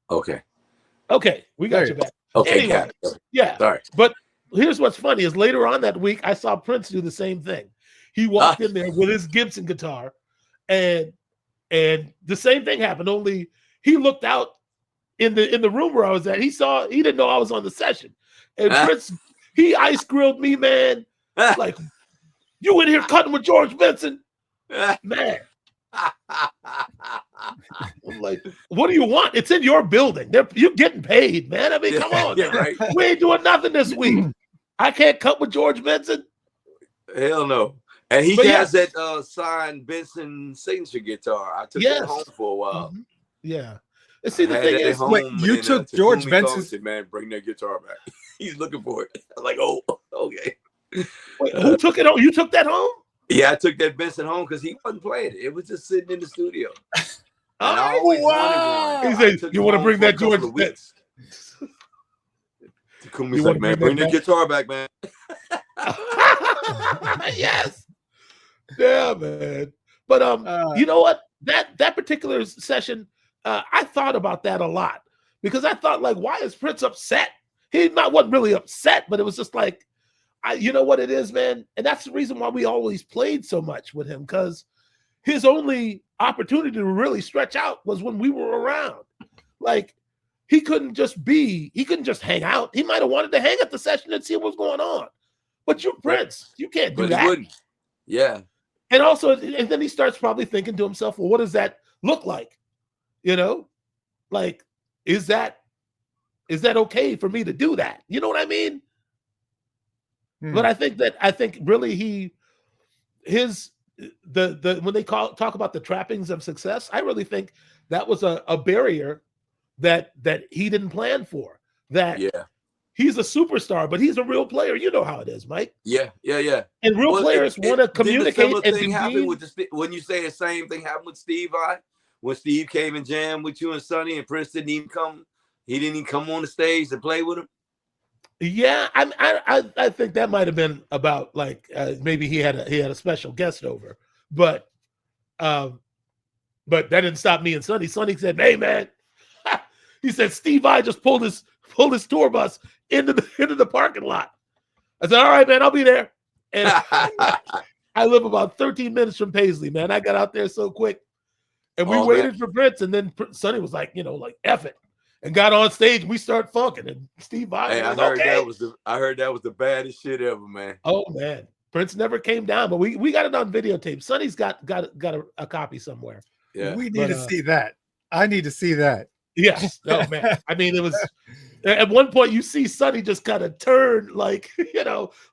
E: Okay,
C: we got you back.
E: Okay,
C: anyway, sorry. But here's what's funny is later on that week, I saw Prince do the same thing. He walked in there with his Gibson guitar, and the same thing happened. Only he looked out in the room where I was at. He didn't know I was on the session, and Prince he ice grilled me, man, like. You in here cutting with George Benson? Man. I'm like, what do you want? It's in your building. You're getting paid, man. I mean, come on.
E: Right.
C: We ain't doing nothing this week. I can't cut with George Benson.
E: Hell no. And he has that signed Benson signature guitar. I took that home for a while.
C: Mm-hmm. Yeah. And see, the thing is,
B: you took George Benson's.
E: Man, bring that guitar back. He's looking for it. I'm like, oh, okay.
C: Wait, who took it home? You took that home?
E: Yeah, I took that Benson home because he wasn't playing it. It was just sitting in the studio.
C: I always wanted one. He said, "You want to bring that George Benson?"
E: Takumi's like, "Man, bring the guitar back, man."
C: Yes. Yeah, man. But you know what? That particular session, I thought about that a lot because I thought, like, why is Prince upset? wasn't really upset, but it was just like, you know what it is, man? And that's the reason why we always played so much with him, because his only opportunity to really stretch out was when we were around. Like, he couldn't just hang out. He might have wanted to hang at the session and see what's going on. But you're Prince. You can't do that.
E: He wouldn't. Yeah.
C: And also, and then he starts probably thinking to himself, well, what does that look like? You know? Like, is that okay for me to do that? You know what I mean? But I think really when they talk about the trappings of success, I really think that was a barrier that he didn't plan for. That he's a superstar, but he's a real player. You know how it is, Mike.
E: Yeah.
C: And real players want to communicate.
E: When you say the same thing happened with Steve I, when Steve came and jammed with you and Sonny, and Prince didn't even come. He didn't even come on the stage to play with him.
C: Yeah, I think that might have been about like maybe he had a special guest over, but that didn't stop me and Sonny. Sonny said, "Hey man," he said, "Steve I just pulled his tour bus into the parking lot." I said, "All right, man, I'll be there." And I live about 13 minutes from Paisley, man. I got out there so quick, and we waited for Prince, and then Sonny was like, like F it. And got on stage, we start funking, and Steve Vai was
E: I heard that was the baddest shit ever, man.
C: Oh man, Prince never came down, but we got it on videotape. Sonny's got a copy somewhere.
E: Yeah,
B: we need to see that. I need to see that.
C: Yes. Oh man. I mean, it was at one point you see Sonny just kind of turn like,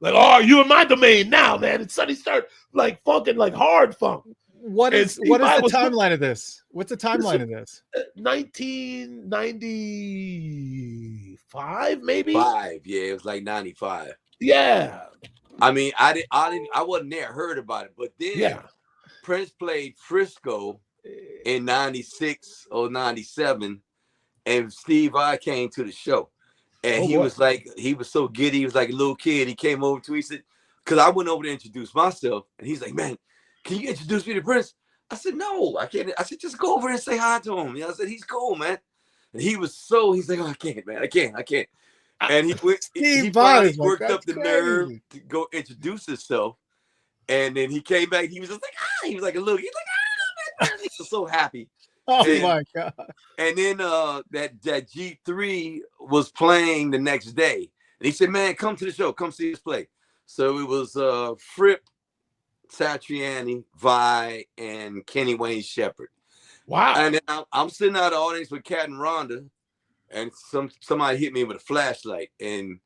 C: like, oh, you in my domain now, man. And Sonny start like funking like hard funk.
B: What is the timeline of this? What's the timeline of this?
C: 1995, maybe.
E: Yeah, it was like 95.
C: Yeah.
E: I mean, I wasn't there, heard about it, but then Prince played Frisco in 96 or 97, and Steve Vai came to the show, and he was so giddy, he was like a little kid. He came over to me, he said, because I went over to introduce myself, and he's like, man, can you introduce me to Prince? I said, no, I can't. I said, just go over and say hi to him. I said, he's cool, man. And he's like, oh, I can't, man. I can't. And he finally worked up the nerve to go introduce himself. And then he came back. He was just like, he was like a little, he's like, man. He was so happy.
B: My God. And
E: then that G3 was playing the next day. And he said, man, come to the show. Come see us play. So it was Fripp, Satriani, Vi, and Kenny Wayne Shepherd.
C: Wow.
E: And then I'm sitting out of the audience with Cat and Rhonda, and somebody hit me with a flashlight, and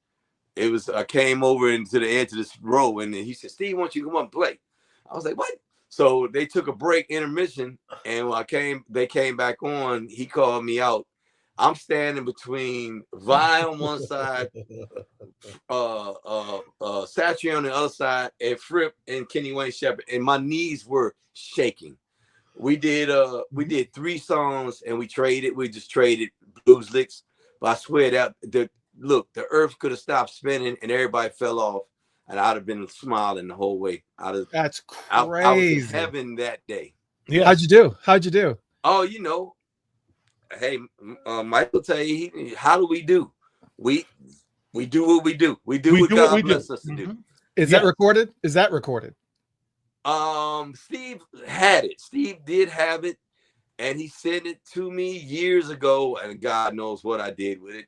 E: I came over into the edge of this row, and then he said, Steve, why don't you come up and play? I was like, what? So they took a break, intermission, and when they came back on, he called me out. I'm standing between Vi on one side, Satriani on the other side, and Fripp and Kenny Wayne Shepherd, and my knees were shaking. We did 3 songs, and we just traded blues licks. But I swear that the earth could have stopped spinning and everybody fell off, and I'd have been smiling the whole way.
B: That's crazy.
E: I was in heaven that day.
B: Yeah. How'd you do?
E: Oh, hey, Mike will tell you, how do we do? We do what we do. We do what God bless us to do.
B: Is that recorded?
E: Steve had it. Steve did have it, and he sent it to me years ago, and God knows what I did with it.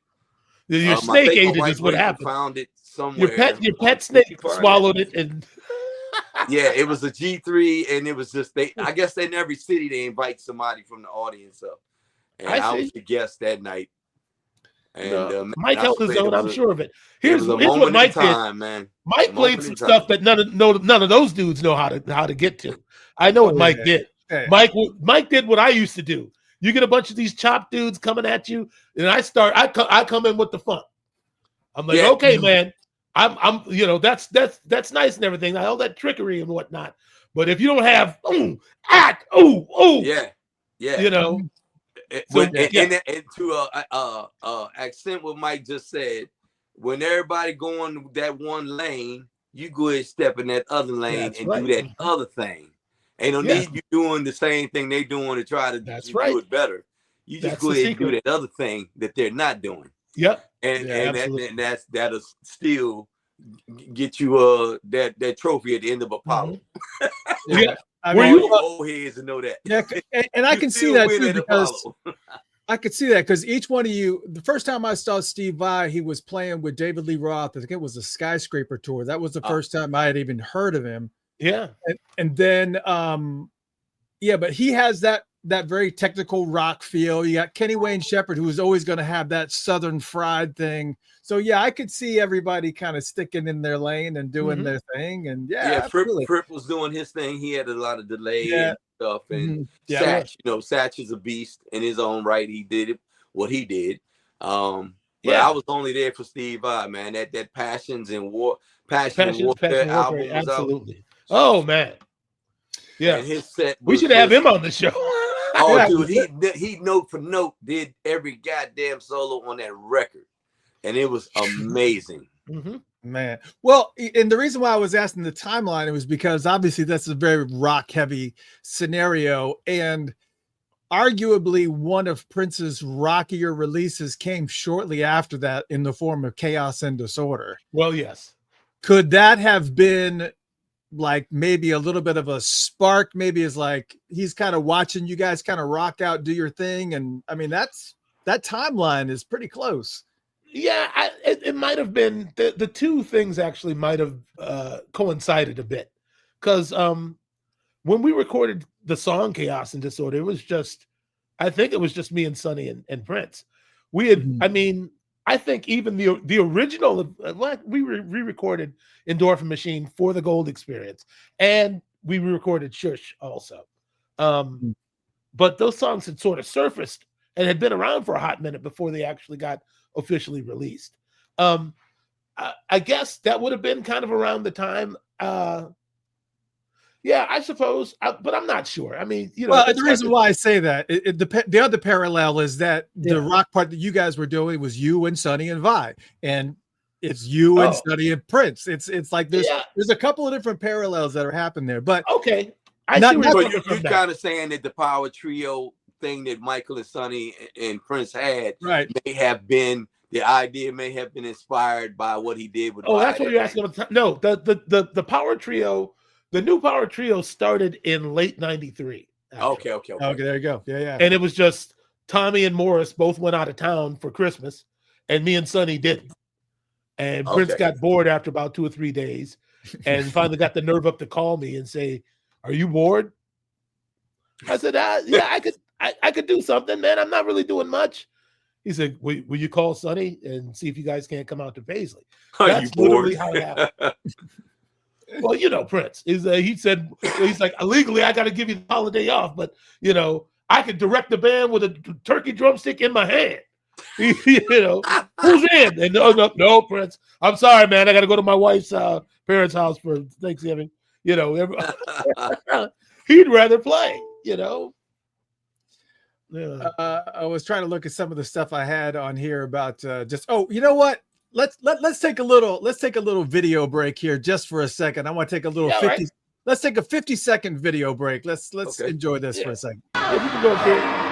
C: Your snake ate it is what happened.
E: Found it somewhere.
C: Your pet snake swallowed it, and
E: yeah, it was a G3, and it was just I guess in every city they invite somebody from the audience up. And I was the guest that night. And
C: Mike held his own, I'm sure of it. Here's what Mike did. Man. Mike played some stuff that none of those dudes know how to get to. I know what Mike did. Yeah. Mike did what I used to do. You get a bunch of these chopped dudes coming at you, and I come in with the funk. I'm like, okay, man, I'm that's nice and everything, all that trickery and whatnot. But if you don't have
E: And to accent what Mike just said, when everybody going that one lane, you go ahead step in that other lane do that other thing. Ain't no need you doing the same thing they doing to try to do it better. You just go ahead and do that other thing that they're not doing.
C: Yep.
E: that'll still get you that trophy at the end of Apollo.
C: Yeah.
B: I
C: Were
B: mean,
C: you-
E: Old heads to know that.
B: Yeah, and I
E: You
B: can see
E: still
B: that
E: win
B: too,
E: at
B: because
E: Apollo.
B: I could see that because each one of you, the first time I saw Steve Vai, he was playing with David Lee Roth. I think it was a Skyscraper tour. That was the first time I had even heard of him.
C: Yeah.
B: And then, yeah, but he has that very technical rock feel. You got Kenny Wayne Shepherd, who is always going to have that Southern fried thing. So yeah, I could see everybody kind of sticking in their lane and doing their thing. And yeah,
E: Fripp was doing his thing. He had a lot of delay and stuff. And Satch, Satch is a beast in his own right. He did what he did. But I was only there for Steve Vai, man. That Passion and Warfare album was
C: absolutely out. Oh man. Yeah.
E: And his set
C: we should have him on the show.
E: Dude, he note for note did every goddamn solo on that record. And it was amazing.
B: Man. Well, and the reason why I was asking the timeline, it was because obviously that's a very rock heavy scenario. And arguably one of Prince's rockier releases came shortly after that in the form of Chaos and Disorder.
C: Well, yes. Could
B: that have been like maybe a little bit of a spark? Maybe it's like he's kind of watching you guys kind of rock out, do your thing. And I mean, that timeline is pretty close.
C: Yeah, it might have been the two things actually might have coincided a bit, because when we recorded the song Chaos and Disorder, it was just, I think it was just me and Sonny and Prince. We had, I mean, I think even the original, we re-recorded Endorphin Machine for the Gold Experience, and we re-recorded Shush also. But those songs had sort of surfaced and had been around for a hot minute before they actually got officially released. I guess that would have been kind of around the time. Yeah, I suppose, but I'm not sure. I mean,
B: well, the reason why I say that, the other parallel is that the rock part that you guys were doing was you and Sonny and Vi, and it's you and Sonny and Prince. It's like there's a couple of different parallels that are happening there. But
C: okay,
E: you're kind of saying that the power trio thing that Michael and Sonny and Prince had may have been, the idea may have been inspired by what he did with.
C: That's what you're asking about. No, the power trio, the new power trio started in late '93.
B: Okay, there you go. Yeah.
C: And it was just Tommy and Morris both went out of town for Christmas, and me and Sonny didn't. And Prince got bored after about 2 or 3 days, and finally got the nerve up to call me and say, "Are you bored?" I said, "Yeah, I could do something, man. I'm not really doing much." He said, will you call Sonny and see if you guys can't come out to Paisley? That's literally how it happened. Well, Prince is. He said, he's like, illegally, I got to give you the holiday off, but I could direct the band with a turkey drumstick in my hand. Who's in? And no, Prince. I'm sorry, man. I got to go to my wife's parents' house for Thanksgiving. He'd rather play. Yeah.
B: I was trying to look at some of the stuff I had on here about you know what? Let's take a little video break here just for a second. I want to take a little let's take a 50-second video break. Let's enjoy this for a second.
C: Yeah, we can go here.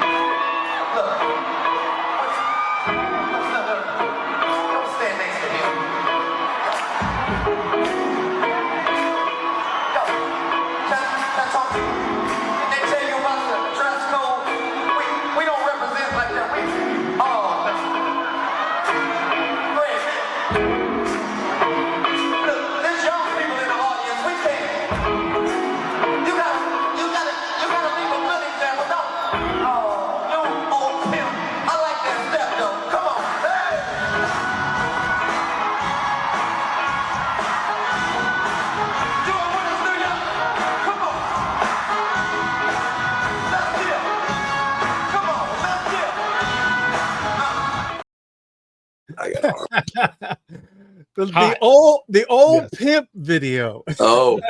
B: the old pimp video.
E: Oh,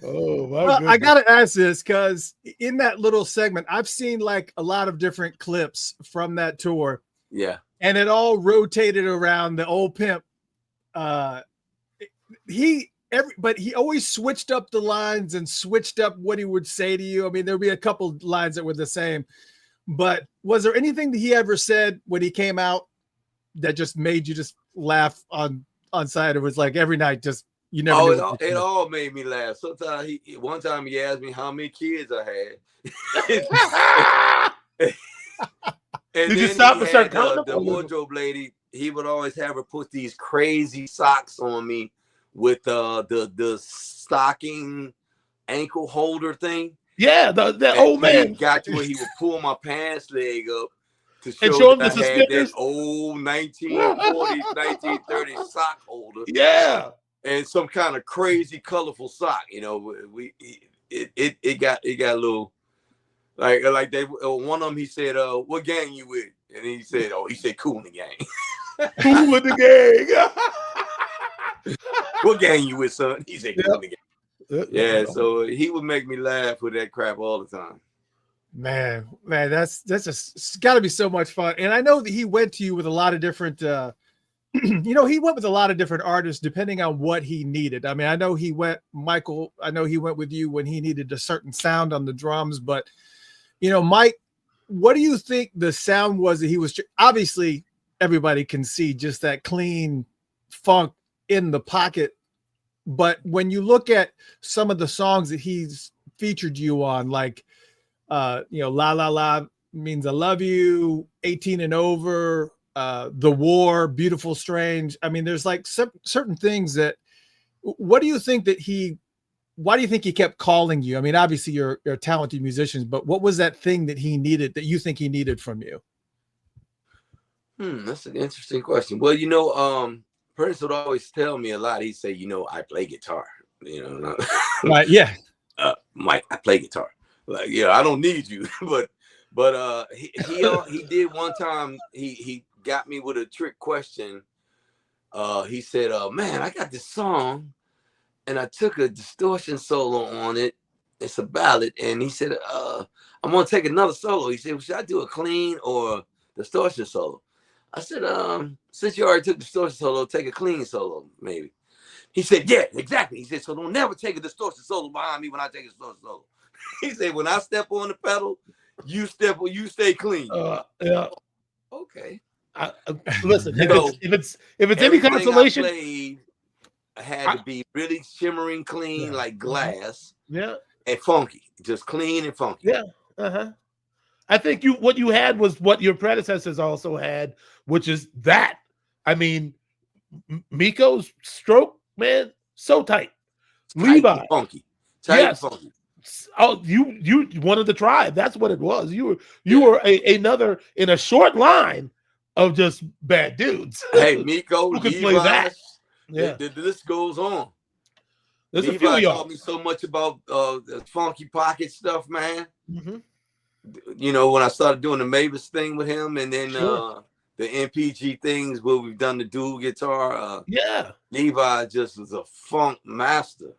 B: well, I gotta ask this because in that little segment, I've seen like a lot of different clips from that tour.
E: Yeah,
B: and it all rotated around the old pimp. But he always switched up the lines and switched up what he would say to you. I mean, there'd be a couple lines that were the same. But was there anything that he ever said when he came out that just made you just laugh on side? It was like every night, just you never knew.
E: It all made me laugh. Sometimes one time he asked me how many kids I had. And
C: Did you
E: then
C: stop
E: he
C: and start
E: had,
C: counting
E: the
C: them?
E: wardrobe lady, he would always have her put these crazy socks on me with the stocking ankle holder thing.
C: Yeah, the old man.
E: He got to where he would pull my pants leg up to
C: And
E: show
C: show him
E: that
C: the
E: I had that
C: suspenders?
E: old 1940s, 1930s sock holder.
C: Yeah.
E: And some kind of crazy colorful sock. You know, it got a little like they one of them, he said, what gang you with? And he said, Cool in the Gang.
C: Cool in the gang.
E: What gang you with, son? He said, Cool in the Gang.
C: Yep.
E: Yeah, so he would make me laugh with that crap all the time.
B: Man, that's just, it's got to be so much fun. And I know that he went to you with a lot of different, he went with a lot of different artists depending on what he needed. I mean, I know he went with you when he needed a certain sound on the drums, but Mike, what do you think the sound was that he was? Obviously, everybody can see just that clean funk in the pocket. But when you look at some of the songs that he's featured you on, like, La La La Means I Love You, 18 and Over, The War, Beautiful Strange. I mean, there's like certain things that, why do you think he kept calling you? I mean, obviously you're a talented musician, but what was that thing that he needed, that you think he needed from you?
E: That's an interesting question. Well, Prince would always tell me a lot. He'd say, I play guitar,
B: Right. Yeah.
E: Mike, I play guitar. Like, I don't need you. but he did one time, he got me with a trick question. He said, man, I got this song and I took a distortion solo on it. It's a ballad. And he said, I'm going to take another solo. He said, well, should I do a clean or distortion solo? I said, since you already took distortion solo, take a clean solo, maybe. He said, yeah, exactly. He said, so don't never take a distortion solo behind me when I take a distortion solo. He said, when I step on the pedal, you stay clean.
C: Yeah.
E: Okay.
C: Listen, if it's any consolation,
E: I played had to be really shimmering clean, like glass.
C: Yeah.
E: And funky, just clean and funky.
C: Yeah. I think what you had was what your predecessors also had, which is that. I mean, Miko's stroke, man, so tight. Levi,
E: funky, tight and funky.
C: Oh, you wanted the tribe. That's what it was. You were another in a short line of just bad dudes.
E: Hey, Miko,
C: who could
E: Levi,
C: play that? Yeah,
E: the list goes on.
C: There's
E: Levi
C: a few of y'all
E: taught me so much about the funky pocket stuff, man.
C: Mm-hmm.
E: When I started doing the Mavis thing with him, and then the MPG things where we've done the dual guitar. Levi just was a funk master.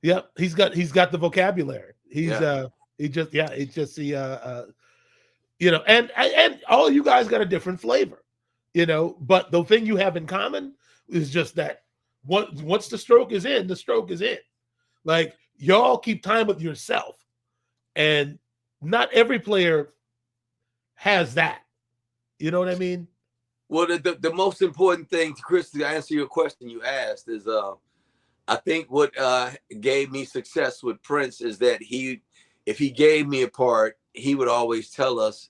C: Yeah, he's got the vocabulary. And all you guys got a different flavor, but the thing you have in common is just that once the stroke is in, the stroke is in. Like, y'all keep time with yourself, and not every player has that. You know what I mean?
E: Well, the most important thing, Chris, to answer your question you asked is I think what gave me success with Prince is that if he gave me a part, he would always tell us,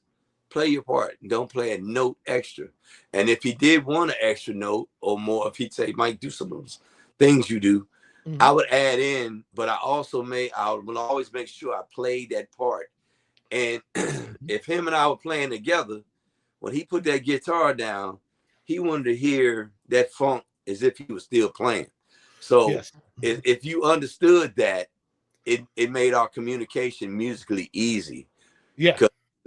E: play your part, don't play a note extra. And if he did want an extra note or more, if he'd say, Mike, do some of those things you do, I would add in, but I would always make sure I played that part. And if him and I were playing together, when he put that guitar down, he wanted to hear that funk as if he was still playing. So if you understood that, it made our communication musically easy.
C: Yeah.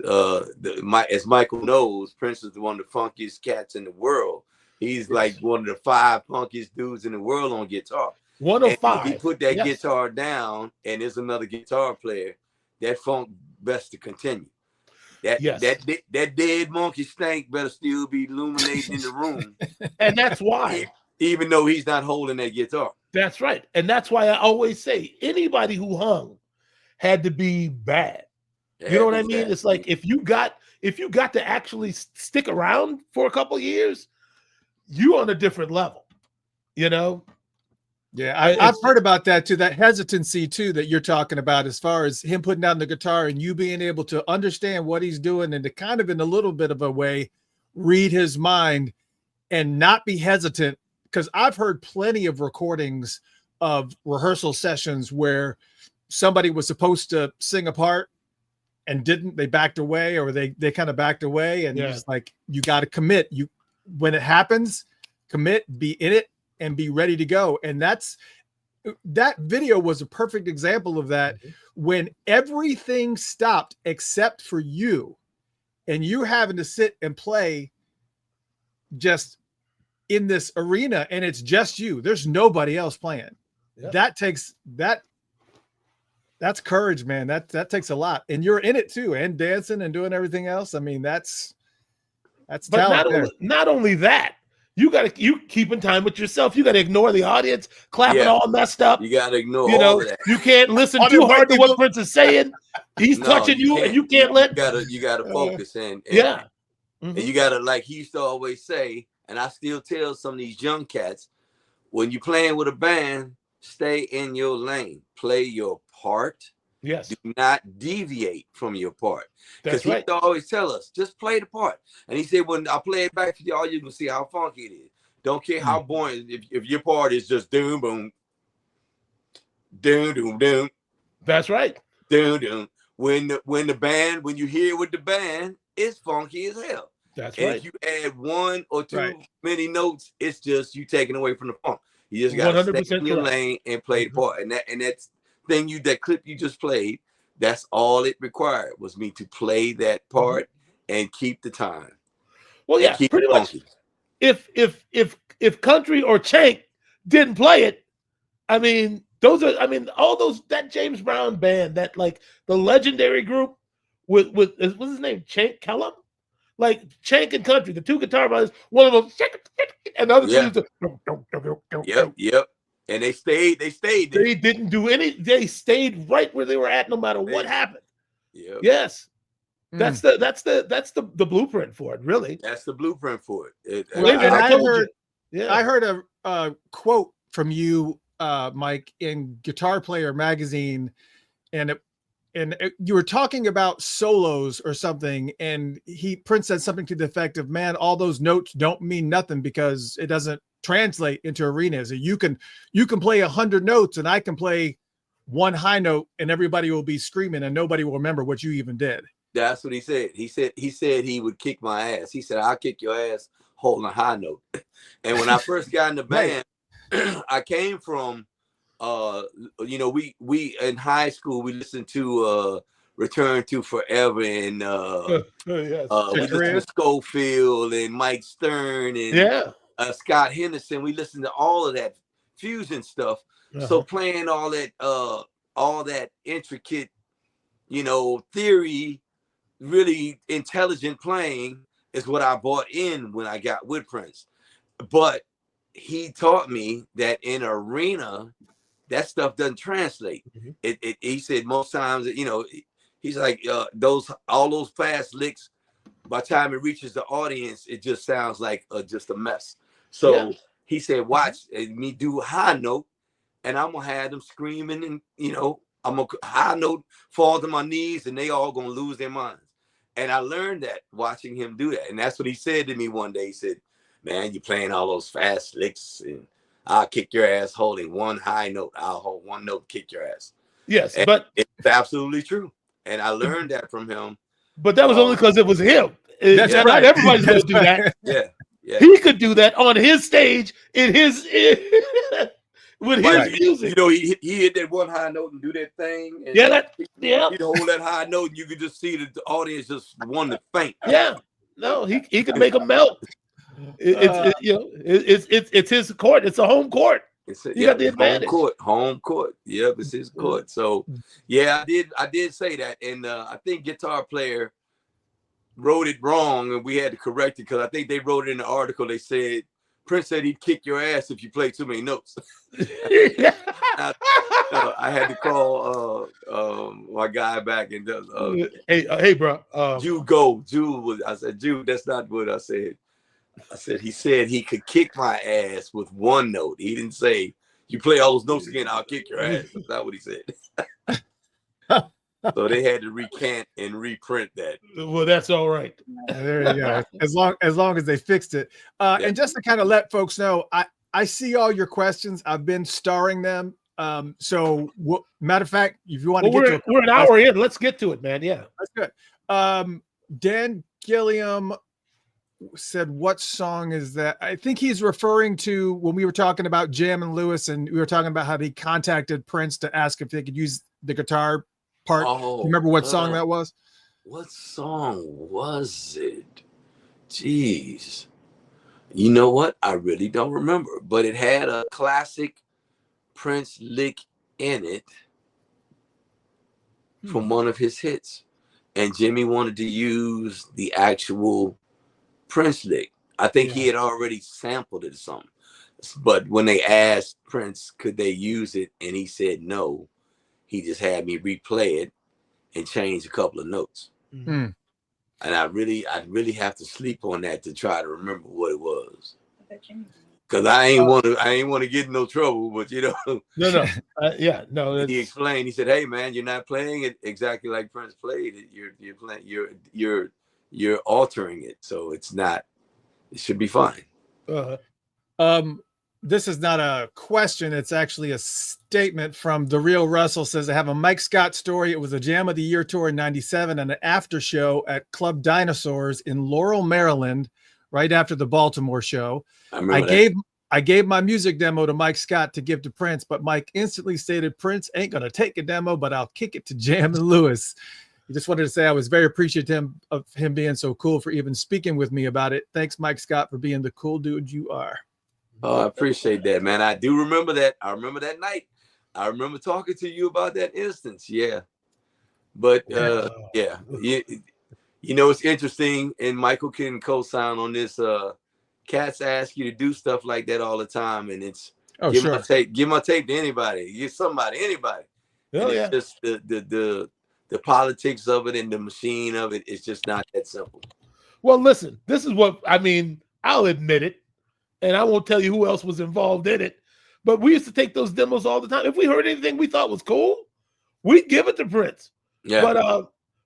E: As Michael knows, Prince is one of the funkiest cats in the world. He's like one of the 5 funkiest dudes in the world on guitar.
C: 1 of 5.
E: If he put that guitar down and there's another guitar player, that funk best to continue. That dead monkey stank better still be illuminating in the room.
C: And that's why.
E: Even though he's not holding that guitar.
C: That's right. And that's why I always say anybody who hung had to be bad. You know what I
E: Every
C: mean?
E: last
C: It's like
E: week.
C: if you got to actually stick around for a couple years, you on a different level. You know?
B: Yeah, I've
C: It's-
B: heard about that too. That hesitancy too that you're talking about, as far as him putting down the guitar and you being able to understand what he's doing and to kind of, in a little bit of a way, read his mind and not be hesitant. Because I've heard plenty of recordings of rehearsal sessions where somebody was supposed to sing a part and didn't. They backed away, or they kind of backed away, and he's like, you got to commit. You, when it happens, commit, be in it, and be ready to go. And that video was a perfect example of that. When everything stopped except for you, and you having to sit and play just in this arena, and it's just you. There's nobody else playing. That takes that's courage, man. That takes a lot. And you're in it too, and dancing and doing everything else. I mean, that's
C: but
B: talent
C: not only that, you keep in time with yourself. You got to ignore the audience clapping all messed up.
E: You got to ignore
C: You
E: all
C: know,
E: of that.
C: you can't listen
B: On
C: too
B: the
C: hard to
B: white
C: what
B: people-
C: Prince is saying. He's touching you, and you can't let.
E: You gotta focus and
C: Mm-hmm.
E: and you gotta, like he used to always say, and I still tell some of these young cats, when you're playing with a band, stay in your lane, play your part.
C: Yes.
E: Do not deviate from your part. Because
C: That's right.
E: he used to always tell us, just play the part. And he said, when I play it back for y'all, you can see how funky it is. Don't care how boring. If your part is just doom boom, doom doom doom.
C: That's right.
E: Doom doom. When you hear it with the band, it's funky as hell.
C: That's
E: and
C: right.
E: if you add one or two many notes, it's just you taking away from the funk. You just gotta stay in your lane and play the part. And that clip you just played, that's all it required, was me to play that part and keep the time.
C: Well, yeah, pretty much. If Country or Chank didn't play it, I mean, that James Brown band, that like the legendary group with what's his name, Chank Kellum, like Chank and Country, the two guitar players, one of them, and the other two.
E: Yep. And they stayed.
C: They didn't do any. They stayed right where they were at, no matter what happened.
E: Yep.
C: Yes. That's the blueprint for it, really.
E: That's the blueprint for it.
B: I heard a quote from you, Mike, in Guitar Player magazine, and you were talking about solos or something, and Prince said something to the effect of, "Man, all those notes don't mean nothing because it doesn't translate into arenas. You can play 100 notes, and I can play one high note, and everybody will be screaming, and nobody will remember what you even did."
E: That's what he said. He said he would kick my ass. He said, "I'll kick your ass holding a high note." And when I first got in the band, I came from, we in high school, we listened to Return to Forever, and we listened to Schofield and Mike Stern and Scott Henderson. We listened to all of that fusion stuff. So playing all that intricate, theory, really intelligent playing is what I bought in when I got with Prince. But he taught me that in arena, that stuff doesn't translate. He said most times, he's like, all those fast licks, by the time it reaches the audience, it just sounds like just a mess. So he said, watch me do a high note, and I'm gonna have them screaming, and I'm gonna high note fall to my knees, and they all gonna lose their minds. And I learned that watching him do that. And that's what he said to me one day. He said, "Man, you're playing all those fast licks, and I'll kick your ass holding one high note. I'll hold one note, kick your ass."
C: Yes,
E: and
C: but
E: it's absolutely true. And I learned that from him.
C: But that was only because it was him.
B: That's right.
C: Not everybody's going to do that.
E: Yeah.
C: He could do that on his stage with his music.
E: He hit that one high note and do that thing. And he'd hold that high note, and you could just see the audience just want to faint.
C: Yeah, no, he could make them melt. It's his court. It's a home court. You got the advantage.
E: Home court. Yep, it's his court. So I did say that, and I think Guitar Player wrote it wrong, and we had to correct it, because I think they wrote it in the article. They said Prince said he'd kick your ass if you play too many notes. I had to call my guy back and
C: hey, bro.
E: Jude I said, Jude, that's not what I said. I said he said he could kick my ass with one note. He didn't say you play all those notes again, I'll kick your ass. That's not what he said. So they had to recant and reprint that.
C: Well, that's all right.
B: There you go. As long as they fixed it. And just to kind of let folks know, I see all your questions. I've been starring them. So matter of fact, if you want to get to
C: we're an hour in, let's get to it, man. Yeah,
B: that's good. Dan Gilliam said, what song is that? I think he's referring to when we were talking about Jam and Lewis, and we were talking about how he contacted Prince to ask if they could use the guitar part.
E: Oh,
B: you remember what song that was?
E: What song was it? Jeez. You know what? I really don't remember, but it had a classic Prince lick in it from one of his hits. And Jimmy wanted to use the actual Prince lick. I think he had already sampled it or something. But when they asked Prince, could they use it? And he said no. He just had me replay it and change a couple of notes.
B: Mm-hmm.
E: And I really have to sleep on that to try to remember what it was. Because I ain't want to get in no trouble, but you know.
C: No.
E: He explained. He said, "Hey, man, you're not playing it exactly like Prince played it. You're playing. You're altering it, so it's not. It should be fine."
B: This is not a question. It's actually a statement from The Real Russell. Says, I have a Mike Scott story. It was a Jam of the Year tour in 97 and an after show at Club Dinosaurs in Laurel, Maryland, right after the Baltimore show. I gave my music demo to Mike Scott to give to Prince, but Mike instantly stated, Prince ain't going to take a demo, but I'll kick it to Jam and Lewis. I just wanted to say I was very appreciative of him being so cool for even speaking with me about it. Thanks, Mike Scott, for being the cool dude you are.
E: Oh, I appreciate that, man. I do remember that. I remember that night. I remember talking to you about that instance. Yeah. But yeah. You know, it's interesting, and Michael can co-sign on this. Cats ask you to do stuff like that all the time, and it's give my tape to anybody. Give somebody, anybody. It's just the politics of it and the machine of it. It's just not that simple.
C: Well, listen, this is what I mean. I'll admit it. And I won't tell you who else was involved in it, but we used to take those demos all the time. If we heard anything we thought was cool, we'd give it to Prince. Yeah.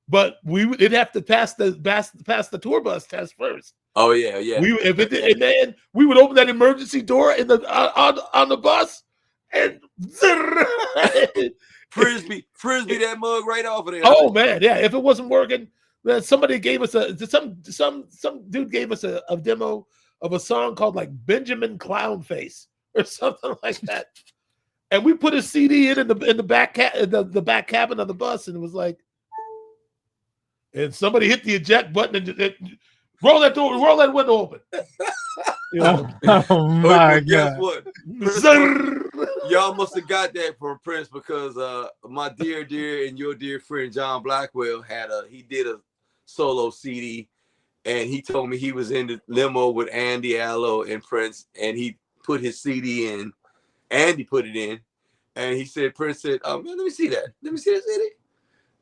C: But it'd have to pass the tour bus test first.
E: Oh yeah.
C: And then we would open that emergency door in the on the bus, and
E: frisbee that mug right off of there.
C: Oh man, yeah. If it wasn't working, then somebody gave us some dude gave us a demo of a song called like Benjamin Clownface or something like that, and we put a CD in the back the back cabin of the bus, and it was like, and somebody hit the eject button and roll that window open.
B: Oh my God!
E: Guess what? Y'all must have got that from Prince because my dear and your dear friend John Blackwell he did a solo CD. And he told me he was in the limo with Andy Allo and Prince, and he put his CD in. Andy put it in, and he said, Prince said, "Oh man, let me see that. Let me see that CD."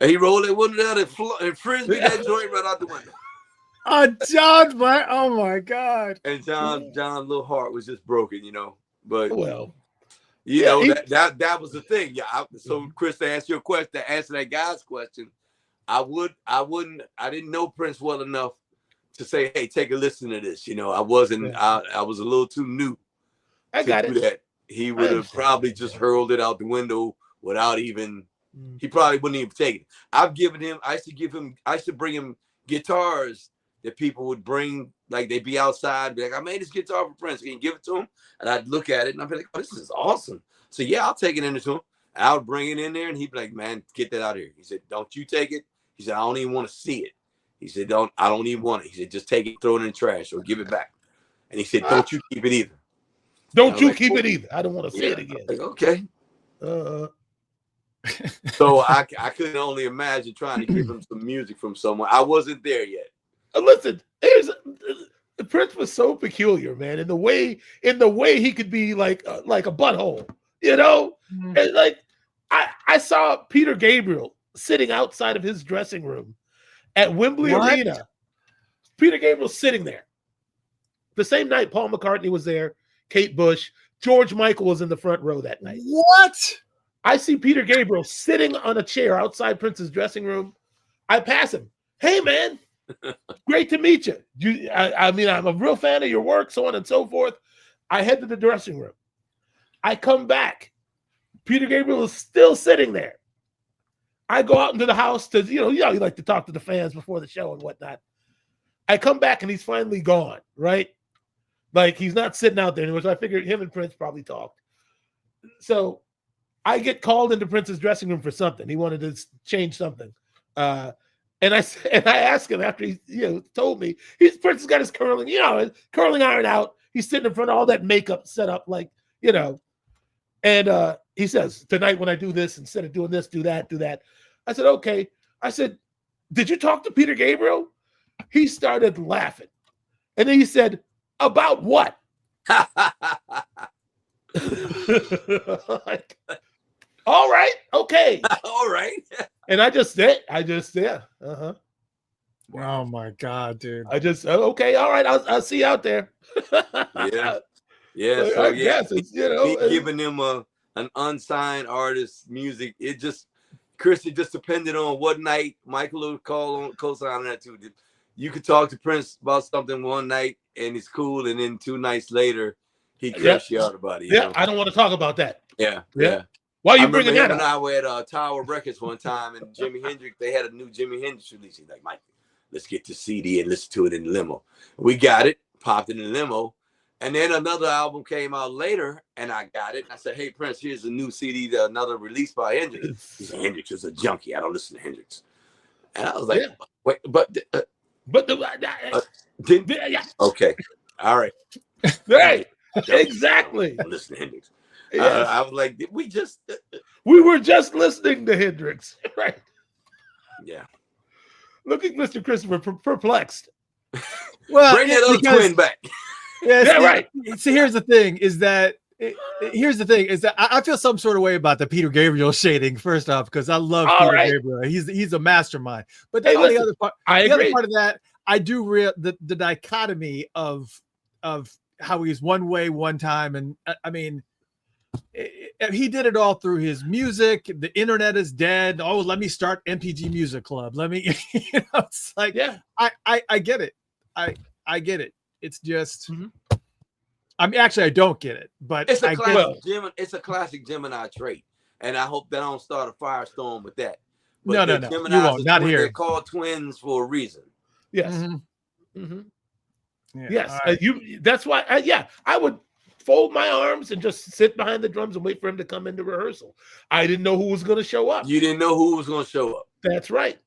E: And he rolled that window down and frisbee that joint right out the window.
B: John, oh my God!
E: And John's little heart was just broken, you know. But
C: you
E: know that was the thing. Yeah. So Chris, to answer your question, to answer that guy's question, I didn't know Prince well enough to say, hey, take a listen to this. You know, I was a little too new to do that. He would have probably just hurled it out the window without even, he probably wouldn't even take it. I used to bring him guitars that people would bring, like they'd be outside, be like, I made this guitar for Prince. Can you give it to him? And I'd look at it and I'd be like, oh, this is awesome. So yeah, I'll take it into him. I would bring it in there and he'd be like, man, get that out of here. He said, don't you take it. He said, I don't even want to see it. He said, I don't even want it. He said, just take it, throw it in the trash or give it back. And he said, don't you keep it either.
C: Don't you keep it either. I don't want to see it again.
E: Like, okay. So I couldn't only imagine trying to give him some music from someone. I wasn't there yet.
C: Listen, Prince was so peculiar, man. In the way he could be like a butthole, you know.
B: Mhm.
C: And like I saw Peter Gabriel sitting outside of his dressing room at Wembley
B: What?
C: Arena. Peter Gabriel sitting there. The same night Paul McCartney was there, Kate Bush, George Michael was in the front row that night.
B: What?
C: I see Peter Gabriel sitting on a chair outside Prince's dressing room. I pass him. Hey, man, great to meet you. I mean, I'm a real fan of your work, so on and so forth. I head to the dressing room. I come back. Peter Gabriel is still sitting there. I go out into the house to, you like to talk to the fans before the show and whatnot. I come back and he's finally gone, right? Like he's not sitting out there anymore. So I figured him and Prince probably talked. So I get called into Prince's dressing room for something. He wanted to change something. And I asked him after he told me, Prince has got his curling iron out. He's sitting in front of all that makeup set up, and he says, tonight when I do this, instead of doing this, do that. I said, okay. I said, did you talk to Peter Gabriel? He started laughing. And then he said, about what? Like, all right, okay.
E: All right.
C: And I just uh-huh.
B: Oh my God, dude.
C: Okay, all right, I'll see you out there.
E: Yeah. Yeah.
C: Like,
E: So
C: I
E: yeah,
C: guess it's,
E: giving them an unsigned artist music. It just Christy just depended on what night. Michael would co-sign on that too. You could talk to Prince about something one night and it's cool, and then 2 nights later he cursed you out about it.
C: Yeah, I don't want to talk about that.
E: Yeah.
C: Why are you
E: I
C: bringing that
E: remember
C: up?
E: I were at Tower Records one time, and Jimi Hendrix, they had a new Jimi Hendrix release. He's like, Mike, let's get the CD and listen to it in the limo. We got it, popped it in the limo, and then another album came out later, and I got it. I said, hey, Prince, here's a new CD, another release by Hendrix. He said, Hendrix is a junkie. I don't listen to Hendrix. And I was like, wait, okay, all right.
C: Right, exactly.
E: Listen to Hendrix.
C: Yes.
E: I was like,
C: we were just listening to Hendrix, right?
E: Yeah.
C: Look at Mr. Christopher perplexed.
B: Well,
E: bring that other twin back.
B: Right. So here's the thing: is that I feel some sort of way about the Peter Gabriel shading. First off, because I love Peter Gabriel. He's a mastermind. But the other part, other part of that, I do the dichotomy of how he's one way one time, and I mean, he did it all through his music. The internet is dead. Oh, let me start MPG Music Club. Let me, it's like, I get it. I get it. It's just, I mean, actually, I don't get it, but
E: it's a classic Gemini trait, and I hope that I don't start a firestorm with that. But
B: no, you won't. Not here.
E: They're called twins for a reason.
C: Yes.
B: Mm-hmm. Mm-hmm. Yeah,
C: yes.
B: right.
C: That's why. I would fold my arms and just sit behind the drums and wait for him to come into rehearsal. I didn't know who was going to show up.
E: You didn't know who was going to show up.
C: That's right.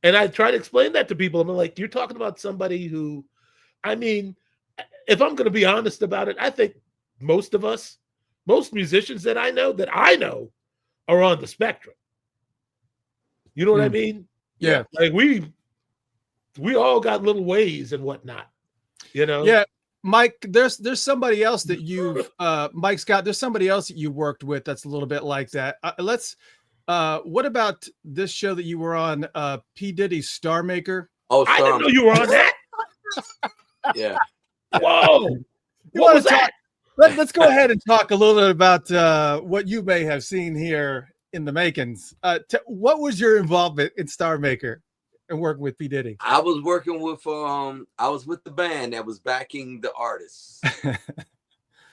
C: And I try to explain that to people. I'm like, you're talking about somebody who, I mean, if I'm going to be honest about it, I think most musicians that I know are on the spectrum. You know what I mean?
B: Yeah.
C: Like we all got little ways and whatnot,
B: Yeah. Mike, there's somebody else that you've Mike Scott, there's somebody else that you worked with that's a little bit like that. What about this show that you were on, P. Diddy's Star Maker?
E: Oh,
C: I didn't know you were on that.
E: Yeah.
C: Whoa. What was that?
B: Let's go ahead and talk a little bit about what you may have seen here in the makings. What was your involvement in Star Maker and working with P. Diddy?
E: I was working with I was with the band that was backing the artists.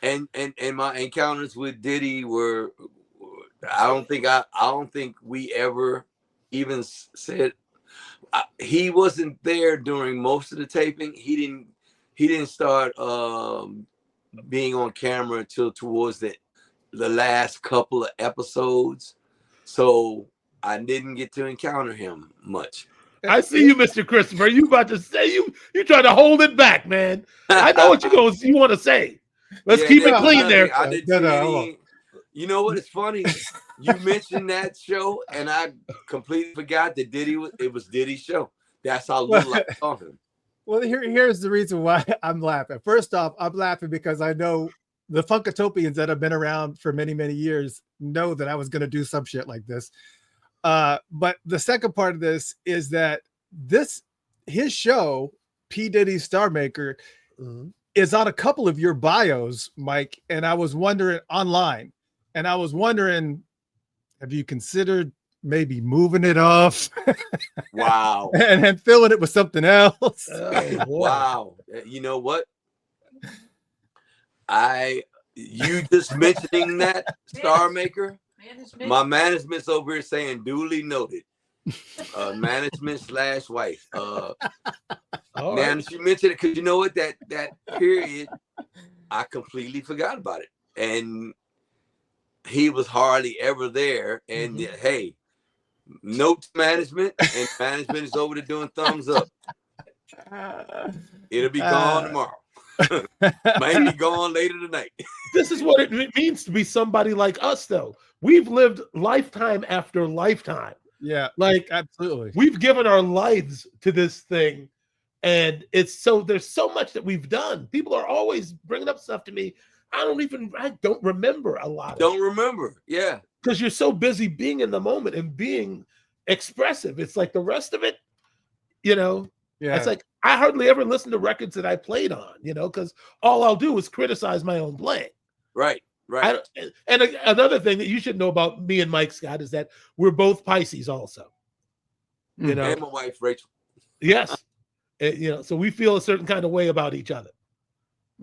E: and my encounters with Diddy were, I don't think we ever even said, he wasn't there during most of the taping. He didn't start being on camera until towards the last couple of episodes. So I didn't get to encounter him much.
C: I see you, Mr. Christopher. You about to say you trying to hold it back, man. I know what you want to say. Let's keep it clean there.
E: I didn't see you know what? It's funny. You mentioned that show, and I completely forgot that it was Diddy's show. That's how little I saw him.
B: Well, here's the reason why I'm laughing. First off, I'm laughing because I know the Funkatopians that have been around for many, many years know that I was going to do some shit like this. But the second part of this is that his show, P. Diddy's Star Maker, is on a couple of your bios, Mike. And I was wondering online, and I was wondering, have you considered maybe moving it off?
E: Wow.
B: and then filling it with something else?
E: Wow. You know what? You just mentioning that Star Maker, my management's over here saying duly noted. Management/wife. Now that you mentioned it, because you know what, that period, I completely forgot about it, and he was hardly ever there. And hey, note to management, and management is over there doing thumbs up. It'll be gone tomorrow. Maybe gone later tonight.
C: This is what it means to be somebody like us, though. We've lived lifetime after lifetime.
B: Yeah,
C: like
B: absolutely.
C: We've given our lives to this thing, and there's so much that we've done. People are always bringing up stuff to me. I don't remember a lot.
E: Don't remember, yeah,
C: because you're so busy being in the moment and being expressive. It's like the rest of it, Yeah, it's like I hardly ever listen to records that I played on, because all I'll do is criticize my own playing.
E: Right.
C: And another thing that you should know about me and Mike Scott is that we're both Pisces also.
E: And my wife, Rachel.
C: Yes. So we feel a certain kind of way about each other.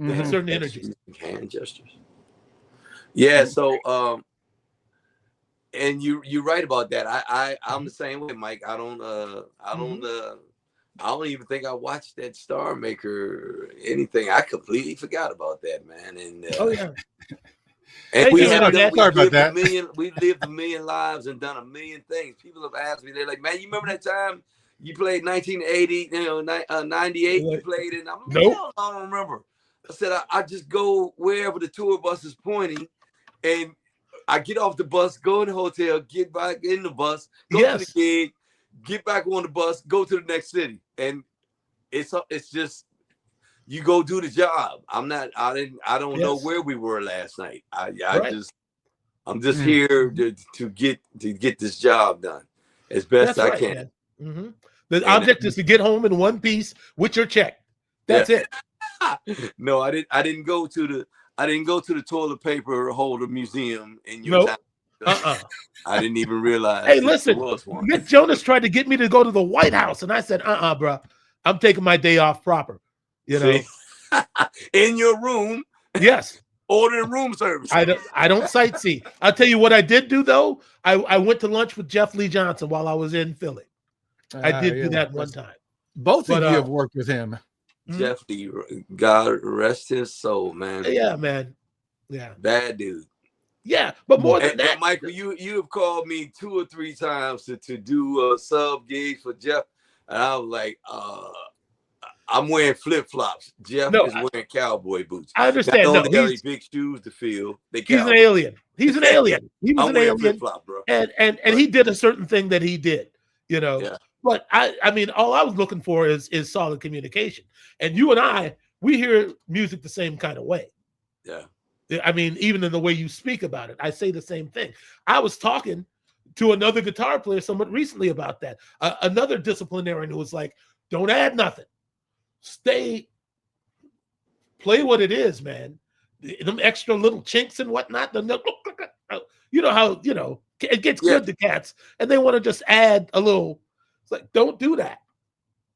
C: A certain energy.
E: Hand gestures. Yeah, so and you're right about that. I'm the same way, Mike. I don't even think I watched that Star Maker anything. I completely forgot about that, man. And and we lived a million lives and done a million things. People have asked me, they're like, man, you remember that time you played 1980, 98, you played it? I'm like, nope. I don't remember. I said, I just go wherever the tour bus is pointing, and I get off the bus, go in the hotel, get back in the bus, go to the gig, get back on the bus, go to the next city. And it's just, you go do the job. I don't know where we were last night. I'm just here to get this job done as best I can.
C: The object is to get home in one piece with your check. That's it.
E: No, I didn't go to the toilet paper holder museum in your town. I didn't even realize.
C: Hey, listen, Nick Jonas tried to get me to go to the White House, and I said, bro, I'm taking my day off proper. In
E: your room.
C: Yes.
E: Ordering room service.
C: I don't sightsee. I'll tell you what I did do, though. I went to lunch with Jeff Lee Johnson while I was in Philly. I did do that one time.
B: Both of you have worked with him.
E: Jeff Lee, God rest his soul, man.
C: Yeah, man. Yeah.
E: Bad dude.
C: Yeah, but more than that,
E: Michael, you have called me 2 or 3 times to do a sub gig for Jeff, and I was like, I'm wearing flip flops. Jeff is wearing cowboy boots.
C: I understand.
E: Not only has big shoes to fill.
C: He's an alien. He's an alien. He was an alien.
E: Flip-flop, bro.
C: And he did a certain thing that he did. Yeah. But I mean, all I was looking for is solid communication. And you and I, we hear music the same kind of way.
E: Yeah.
C: I mean, even in the way you speak about it, I say the same thing. I was talking to another guitar player somewhat recently about that. Another disciplinarian who was like, don't add nothing. Play what it is, man. Them extra little chinks and whatnot. You know how, it gets good to cats and they want to just add a little. It's like, don't do that.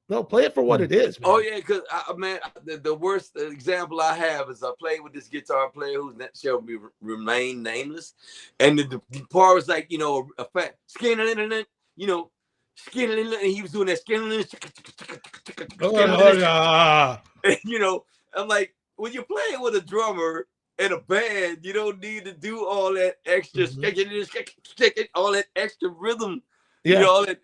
C: No, play it for what it is, man.
E: Oh, yeah, because, man, the worst example I have is I played with this guitar player who shall remain nameless. And the part was like, a fat skin, and he was doing that skin. I'm like, when you're playing with a drummer and a band, you don't need to do all that extra, all that extra rhythm.
C: Yeah.
E: All that.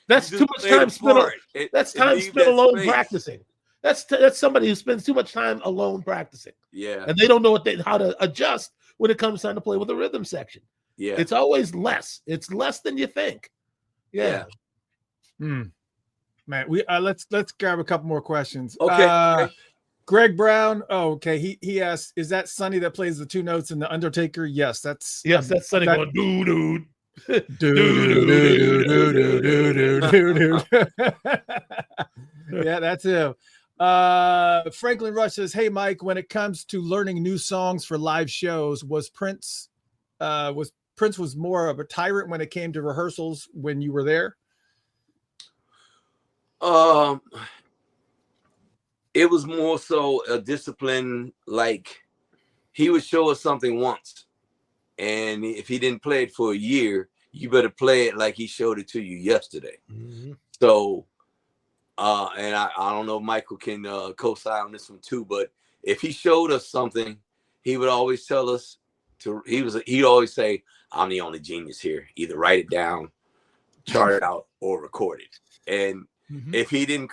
C: That's too much time spent. That's time spent alone practicing. That's somebody who spends too much time alone practicing.
E: Yeah,
C: and they don't know how to adjust when it comes time to play with a rhythm section.
E: Yeah,
C: it's always less. It's less than you think. Yeah.
B: Man, we let's grab a couple more questions.
E: Okay.
B: Greg Brown. Oh, okay. He asked, "Is that Sonny that plays the two notes in the Undertaker?" Yes, that's
C: Sonny going doo doo.
B: Yeah, that's him. Franklin Rush says, "Hey Mike, when it comes to learning new songs for live shows, Prince was more of a tyrant when it came to rehearsals when you were there?"
E: It was more so a discipline. Like, he would show us something once, and if he didn't play it for a year, you better play it like he showed it to you yesterday.
C: Mm-hmm.
E: So, and I don't know if Michael can co-sign on this one too, but if he showed us something, he would always tell us he'd always say, "I'm the only genius here. Either write it down, chart it out, or record it." And if he didn't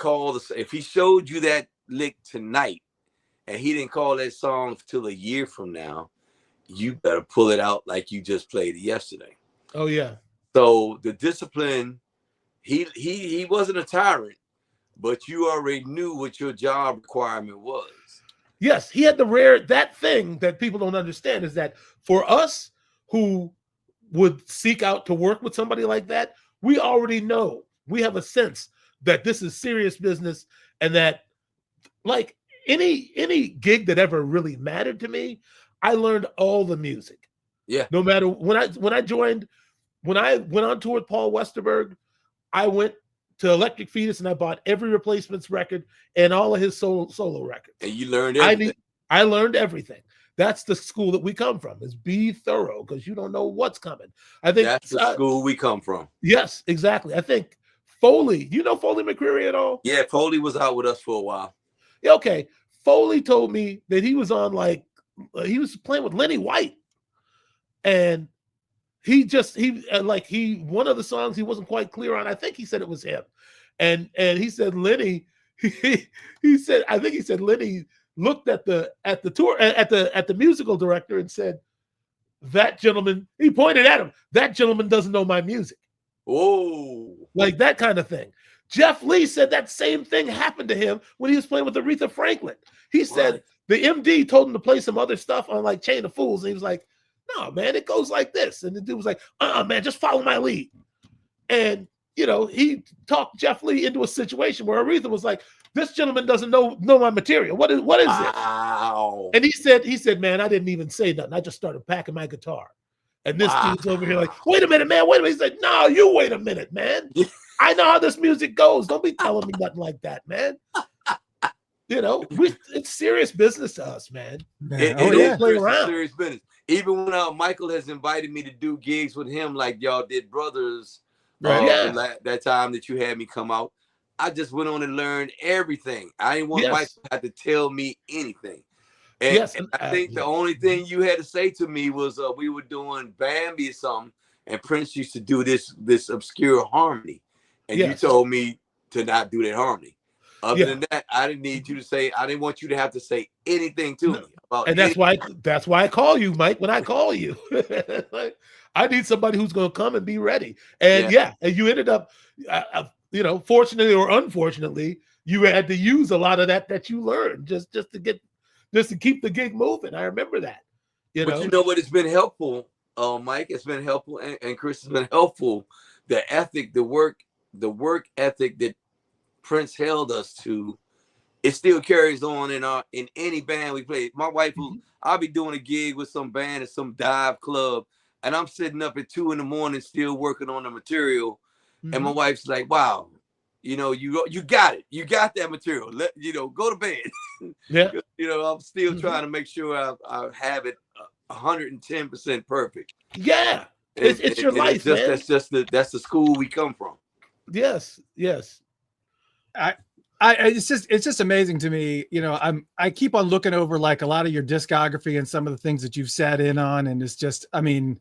E: if he showed you that lick tonight and he didn't call that song till a year from now, you better pull it out like you just played it yesterday.
C: Oh yeah.
E: So the discipline, he wasn't a tyrant, but you already knew what your job requirement was.
C: Yes, he had that thing that people don't understand is that for us who would seek out to work with somebody like that, we already know, we have a sense that this is serious business, and that, like, any gig that ever really mattered to me, I learned all the music.
E: Yeah.
C: No matter when I went on tour with Paul Westerberg, I went to Electric Fetus and I bought every Replacements record and all of his solo records.
E: And you learned everything.
C: I learned everything. That's the school that we come from, is be thorough, because you don't know what's coming. I think
E: that's the school we come from.
C: Yes, exactly. I think Foley, you know Foley McCreary at all?
E: Yeah, Foley was out with us for a while.
C: Yeah, okay. Foley told me that he was on, like, he was playing with Lenny White. And one of the songs he wasn't quite clear on. I think he said it was him. And he said Lenny, he said Lenny looked at the tour at the musical director and said, "That gentleman," he pointed at him, "that gentleman doesn't know my music."
E: Oh,
C: like that kind of thing. Jeff Lee said that same thing happened to him when he was playing with Aretha Franklin. He said the MD told him to play some other stuff on, like, Chain of Fools, and he was like, "No, man, it goes like this." And the dude was like, "Man, just follow my lead." And, he talked Jeff Lee into a situation where Aretha was like, "This gentleman doesn't know my material. What is
E: wow.
C: this?" And he said, "Man, I didn't even say nothing. I just started packing my guitar." And this dude's over here like, "Wait a minute, man. Wait a minute." He said, "No, you wait a minute, man. I know how this music goes. Don't be telling me nothing like that, man." It's serious business to us, man.
E: It is serious business. Even when Michael has invited me to do gigs with him, like y'all did Brothers, that time that you had me come out, I just went on and learned everything. I didn't want Michael to have to tell me anything. And I think the only thing you had to say to me was we were doing Bambi or something, and Prince used to do this obscure harmony, and you told me to not do that harmony. Other than that, I didn't need you to say. I didn't want you to have to say anything to me about.
C: And that's why I call you, Mike. When I call you, like, I need somebody who's going to come and be ready. And and you ended up, fortunately or unfortunately, you had to use a lot of that you learned just to keep the gig moving. I remember that.
E: But you know what? It's been helpful, Mike. It's been helpful, and Chris has been helpful. The ethic, the work ethic that Prince held us to, it still carries on in any band we play. My wife, I'll be doing a gig with some band at some dive club, and I'm sitting up at 2 a.m. still working on the material, and my wife's like, "Wow, you got it. You got that material. Go to bed."
C: Yeah.
E: I'm still trying to make sure I have it 110% perfect.
C: Yeah, it's your life, man.
E: That's the school we come from.
C: Yes.
B: It's just amazing to me. I keep on looking over, like, a lot of your discography and some of the things that you've sat in on, and it's just, I mean,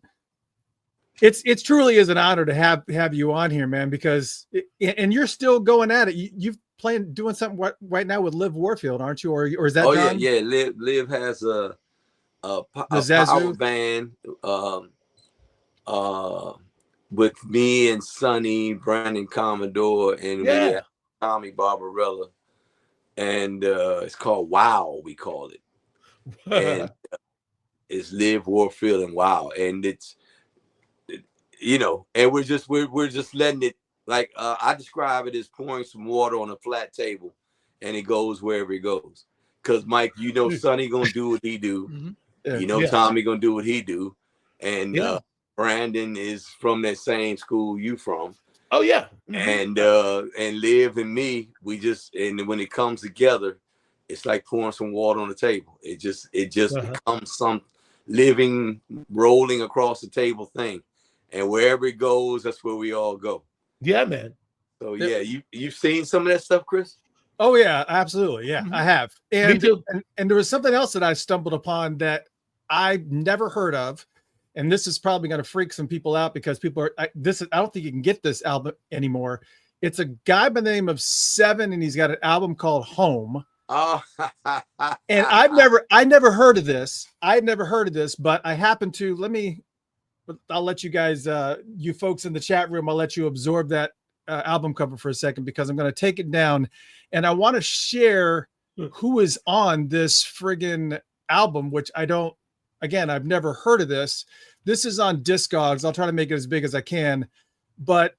B: it's truly is an honor to have you on here, man, because and you're still going at it. You've doing something right now with Liv Warfield, aren't you? Or is that?
E: Oh
B: done?
E: yeah. Liv has a power band with me and Sonny, Brandon Commodore, and Tommy Barbarella, and it's called Wow. We call it, and it's Live Warfield and Wow, and it's and we're just letting it, like I describe it as pouring some water on a flat table, and it goes wherever it goes. Because Mike, Sonny gonna do what he do.
B: Yeah.
E: Tommy gonna do what he do, and Brandon is from that same school you from.
C: Oh yeah.
E: And Liv and me, and when it comes together, it's like pouring some water on the table. It just becomes some living, rolling across the table thing. And wherever it goes, that's where we all go.
C: Yeah, man.
E: So yeah, you've seen some of that stuff, Chris?
B: Oh yeah, absolutely. Yeah, I have.
C: Me too.
B: And there was something else that I stumbled upon that I never heard of. And this is probably going to freak some people out because I don't think you can get this album anymore. It's a guy by the name of Seven, and he's got an album called Home.
E: Oh,
B: and I never heard of this. I had never heard of this, but I happened to, I'll let you guys, you folks in the chat room, I'll let you absorb that album cover for a second, because I'm going to take it down and I want to share who is on this friggin' album, which I've never heard of this. This is on Discogs. I'll try to make it as big as I can, but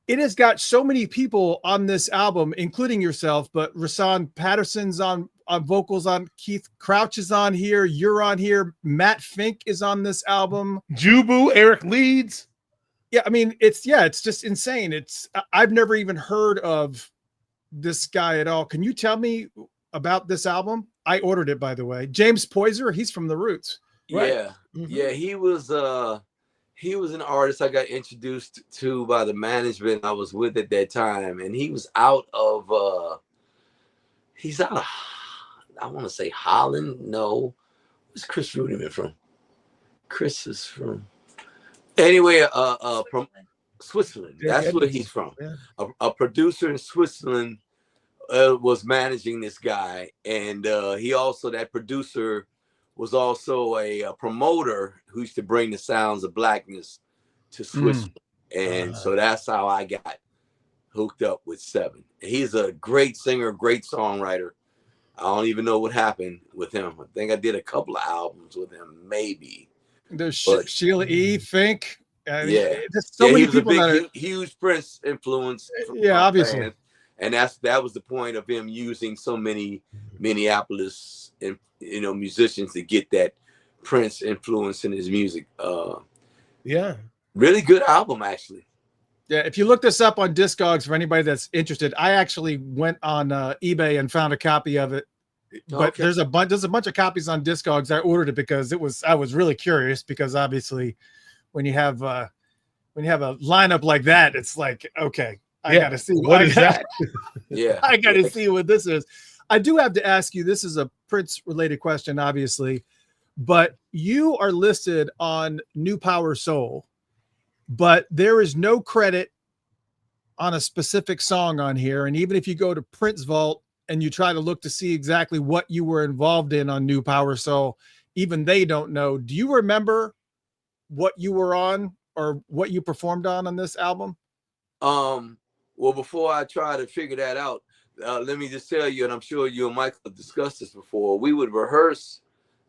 B: it has got so many people on this album, including yourself, but Rasan Patterson's on vocals, on Keith Crouch is on here. You're on here. Matt Fink is on this album.
C: Jubu, Eric Leeds.
B: Yeah. I mean, it's just insane. I've never even heard of this guy at all. Can you tell me about this album? I ordered it, by the way. James Poyser, he's from The Roots.
E: Right? Yeah. Yeah. He was an artist I got introduced to by the management I was with at that time. And he was out of, I want to say Holland. No. Where's Chris Rudiman from? Chris is from, anyway, from Switzerland. That's where he's from. Yeah. A producer in Switzerland was managing this guy. And that producer was also a promoter who used to bring the sounds of blackness to Switzerland. And so that's how I got hooked up with Seven. He's a great singer, great songwriter. I don't even know what happened with him. I think I did a couple of albums with him, maybe.
B: There's Sheila E. Fink.
E: Yeah.
B: There's so many
E: he was
B: people
E: a big, huge Prince influence.
B: Yeah, obviously.
E: Band. And that was the point of him using so many Minneapolis musicians to get that Prince influence in his music. Really good album, actually.
B: Yeah, if you look this up on Discogs for anybody that's interested, I actually went on eBay and found a copy of it. But there's a bunch of copies on Discogs. I ordered it because I was really curious, because obviously when you have a lineup like that, it's like, okay, I got to see what is that.
E: Yeah,
B: I got to see what this is. I do have to ask you, this is a Prince related question, obviously, but you are listed on New Power Soul, but there is no credit on a specific song on here. And even if you go to Prince Vault and you try to look to see exactly what you were involved in on New Power Soul, even they don't know. Do you remember what you were on or what you performed on this album?
E: Well, before I try to figure that out, let me just tell you, and I'm sure you and Michael have discussed this before, we would rehearse,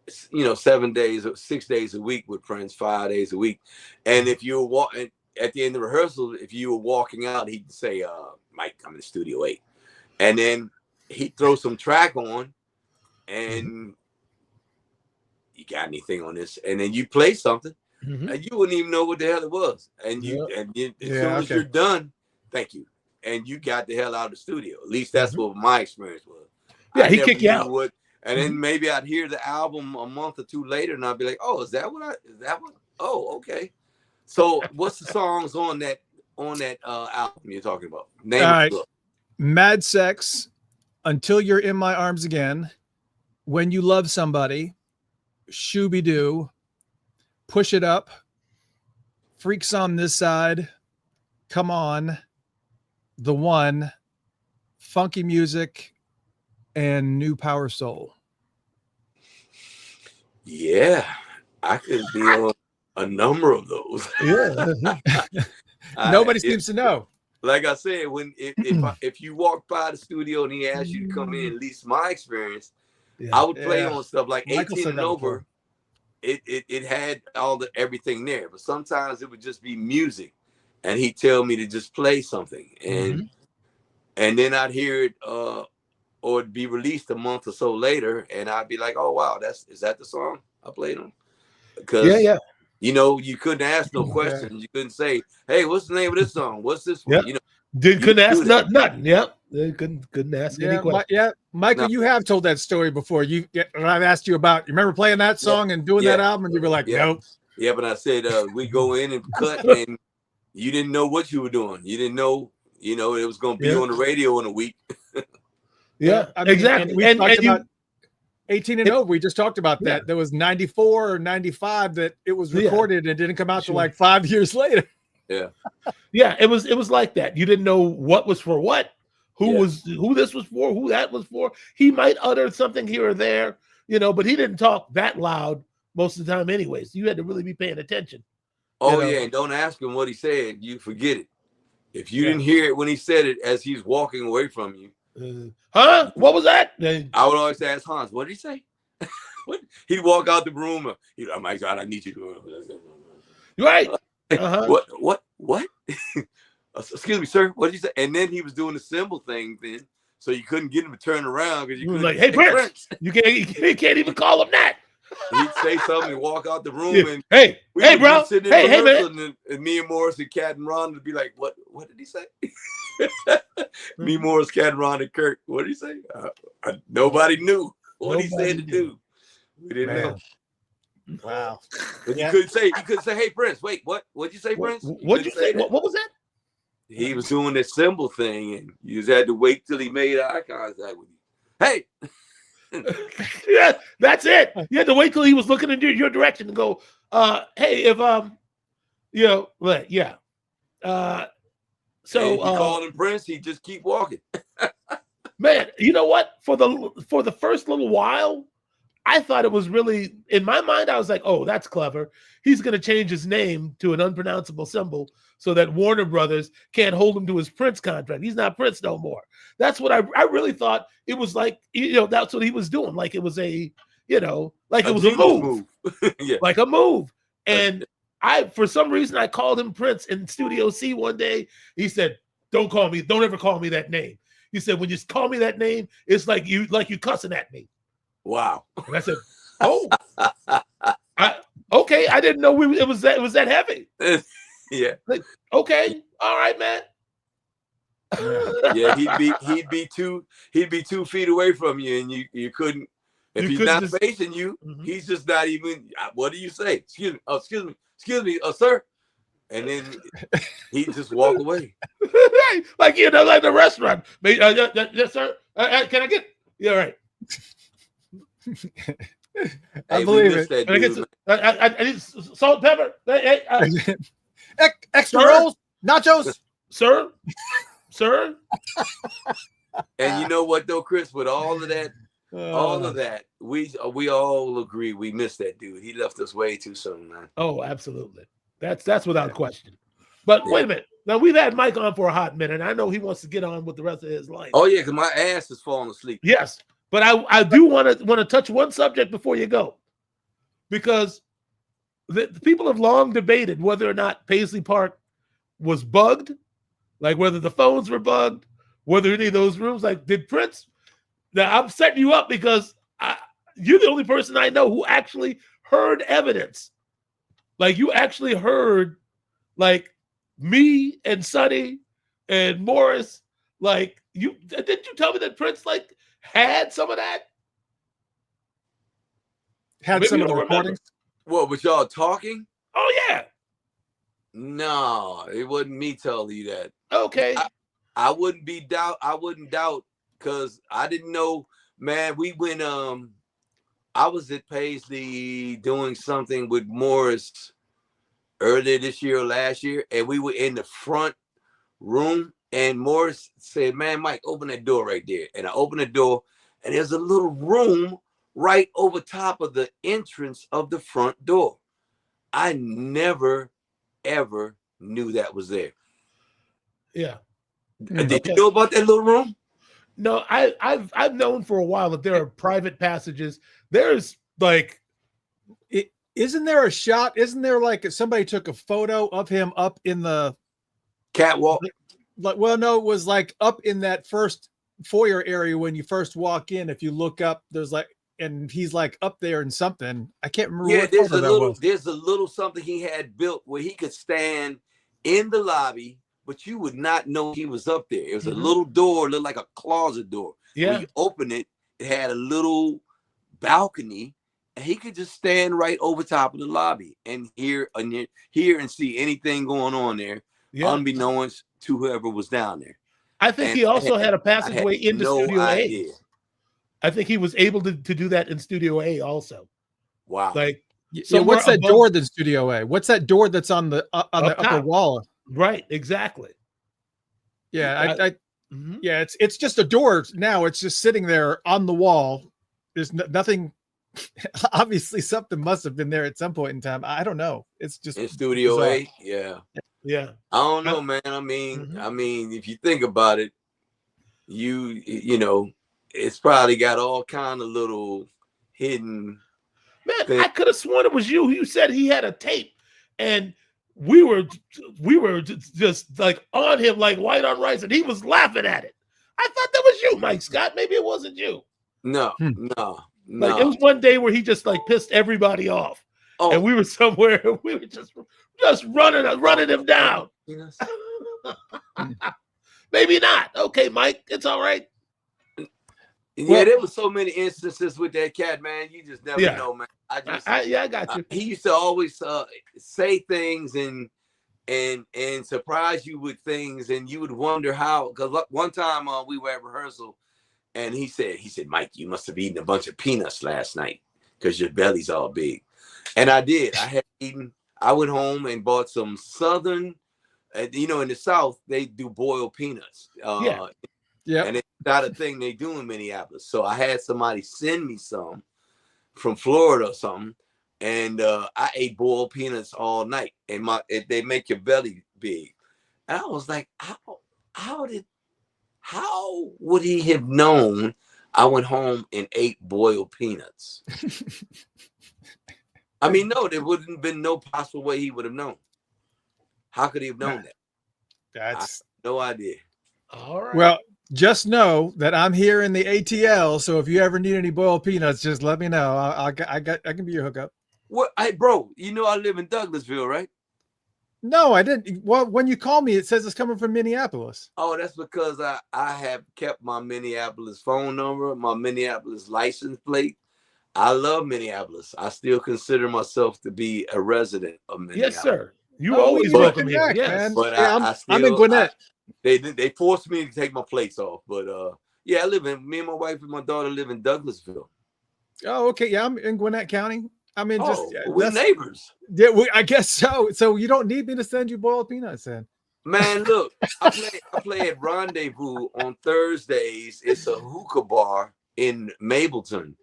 E: 6 days a week with Prince, 5 days a week. And if you were walking at the end of the rehearsal, if you were walking out, he'd say, Mike, I'm in Studio 8. And then he'd throw some track on, and you got anything on this? And then you play something, and you wouldn't even know what the hell it was. And as soon as you're done, thank you. And you got the hell out of the studio. At least that's what my experience was.
C: Yeah, he kicked you out.
E: And then maybe I'd hear the album a month or two later, and I'd be like, "Oh, is that what? Oh, okay." So, what's the songs on that album you're talking about? Name
B: All right.
E: it.
B: Mad Sex, Until You're in My Arms Again, When You Love Somebody, Shooby Doo, Push It Up, Freaks on This Side, Come On, The One, Funky Music, and New Power Soul.
E: Yeah, I could be on a number of those.
B: Yeah. Nobody seems to know.
E: like I said, if you walk by the studio and he asked you to come in, at least my experience, I would play on stuff like
B: Michael
E: 18
B: said
E: and
B: that
E: over.
B: before.
E: It had everything there, but sometimes it would just be music, and he'd tell me to just play something, and then I'd hear it or it'd be released a month or so later, and I'd be like, oh wow, is that the song I played on? Because you know, you couldn't ask no questions. You couldn't say, hey, what's the name of this song? What's this one? You know,
C: couldn't ask nothing. Yep. They couldn't ask any questions.
B: Michael, you have told that story before. I've asked you about. You remember playing that song and doing that album, and you were like, nope.
E: Yeah, but I said we go in and cut, and you didn't know what you were doing. You didn't know, it was going to be on the radio in a week.
B: I mean,
C: exactly.
B: And we talked about 18 and over. We just talked about that. There was 94 or 95 that it was recorded and it didn't come out till like 5 years later.
C: Yeah. It was like that. You didn't know what was for what, who this was for, who that was for. He might utter something here or there, but he didn't talk that loud most of the time anyways. You had to really be paying attention.
E: Oh, yeah. And don't ask him what he said. You forget it. If you didn't hear it when he said it as he's walking away from you.
C: Huh? What was that?
E: I would always ask Hans, what did he say? What? He'd walk out the room. Oh my God, I need you to.
C: Right.
E: What? Excuse me, sir. What did you say? And then he was doing the symbol thing then. So you couldn't get him to turn around because you couldn't.
C: Like, hey, Prince. You can't even call him that.
E: He'd say something and walk out the room and
C: hey, bro. Hey, man.
E: And me and Morris and Cat and Ron would be like, what did he say? Me, Morris, Cat and Ron and Kirk. What did he say? Nobody knew what he said to do. We didn't know.
B: Wow.
E: But you couldn't say, hey, Prince, wait, what'd you say, Prince?
C: What'd you say? What was that?
E: He was doing this symbol thing and you just had to wait till he made eye contact with you. Hey.
C: Yeah, that's it. You had to wait till he was looking in your direction and go, hey, if so
E: if you called him Prince, he'd just keep walking.
C: Man, you know what? For the first little while, I thought it was really, in my mind, I was like, oh, that's clever. He's going to change his name to an unpronounceable symbol so that Warner Brothers can't hold him to his Prince contract. He's not Prince no more. That's what I really thought it was like, that's what he was doing. Like it was it was a move. Like a move. And for some reason, I called him Prince in Studio C one day. He said, don't ever call me that name. He said, when you call me that name, it's like you cussing at me.
E: Wow.
C: And I said, oh, okay. I didn't know it was that heavy.
E: Yeah.
C: Like, okay. All right, man.
E: Yeah, he'd be 2 feet away from you, and you couldn't. If he's not facing you, he's just not even. What do you say? Excuse me, sir. And then he'd just walk away.
C: Like like the restaurant. Yes, sir. Can I get? Yeah, right.
B: I believe it.
C: I need salt, pepper.
B: Extra rolls, nachos,
C: sir.
E: And you know what though, Chris? With all of that, we all agree we missed that dude. He left us way too soon, man.
C: Oh, absolutely. That's without question. But wait a minute. Now we've had Mike on for a hot minute. I know he wants to get on with the rest of his life.
E: Oh yeah, because my ass is falling asleep.
C: Yes. But I do want to touch one subject before you go, because the people have long debated whether or not Paisley Park was bugged, like whether the phones were bugged, whether any of those rooms, like did Prince. Now I'm setting you up because you're the only person I know who actually heard evidence. Like you actually heard, like me and Sonny and Morris, like didn't you tell me that Prince had some of that?
B: Had some of the recordings?
E: What, was y'all talking?
C: Oh, yeah.
E: No, it wasn't me telling you that.
C: Okay.
E: I wouldn't doubt because I didn't know, man. We went, I was at Paisley doing something with Morris earlier this year or last year, and we were in the front room. And Morris said, man, Mike, open that door right there. And I opened the door, and there's a little room right over top of the entrance of the front door. I never, ever knew that was there.
C: Yeah.
E: Did you know about that little room?
C: No, I've known for a while that there are private passages. There's like,
B: isn't there a shot? Isn't there like somebody took a photo of him up in the
E: catwalk?
B: Like, well, no, it was like up in that first foyer area when you first walk in. If you look up, there's like, and he's like up there in something. I can't remember.
E: Yeah,
B: what
E: there's a little something he had built where he could stand in the lobby, but you would not know he was up there. It was a little door, looked like a closet door.
C: Yeah.
E: When you open it, it had a little balcony, and he could just stand right over top of the lobby and hear and see anything going on there, unbeknownst to whoever was down there.
C: I think he also had a passageway into Studio A. I think he was able to do that in Studio A also.
E: Wow.
C: Like,
B: so what's that door that's Studio A? What's that door that's on the upper wall?
C: Right, exactly.
B: Yeah, yeah, it's just a door now. It's just sitting there on the wall. There's nothing. Obviously, something must have been there at some point in time. I don't know. It's just
E: in Studio
B: bizarre.
E: A. Yeah.
C: Yeah.
E: I don't know, man. I mean, if you think about it, you know, it's probably got all kind of little hidden.
C: Man,
E: things.
C: I could have sworn it was you. You said he had a tape, and we were just like on him like white on rice, and he was laughing at it. I thought that was you, Mike Scott. Maybe it wasn't you.
E: No.
C: Like, it was one day where he just like pissed everybody off, and we were somewhere. We were just running him down. Maybe not. Okay, Mike, it's all right.
E: Yeah, there was so many instances with that cat, man. You just never know, man. I
C: got you.
E: He used to always say things and surprise you with things, and you would wonder how. Because one time we were at rehearsal, and he said, Mike, you must have eaten a bunch of peanuts last night because your belly's all big. And I did. I had eaten. I went home and bought some Southern. You know, in the South they do boiled peanuts.
B: Yeah,
E: and it's not a thing they do in Minneapolis. So I had somebody send me some from Florida or something, and I ate boiled peanuts all night, and they make your belly big. And I was like, how would he have known I went home and ate boiled peanuts? I mean, no, there wouldn't have been no possible way he would have known. How could he have known that?
B: That's
E: no idea.
C: All right.
B: Well, just know that I'm here in the ATL, so if you ever need any boiled peanuts, just let me know. I can be your hookup.
E: What, hey, bro? You know I live in Douglasville, right?
B: No, I didn't. Well, when you call me, it says it's coming from Minneapolis.
E: Oh, that's because I have kept my Minneapolis phone number, my Minneapolis license plate. I love Minneapolis. I still consider myself to be a resident of Minneapolis.
C: Yes, sir. You always welcome here. Yes,
E: but
B: I'm in Gwinnett.
E: They forced me to take my plates off, but yeah, me and my wife and my daughter live in Douglasville.
B: Oh, okay. Yeah, I'm in Gwinnett County. I mean,
E: we're neighbors.
B: Yeah, I guess so. So you don't need me to send you boiled peanuts, then.
E: Man, look, I play at Rendezvous on Thursdays. It's a hookah bar in Mableton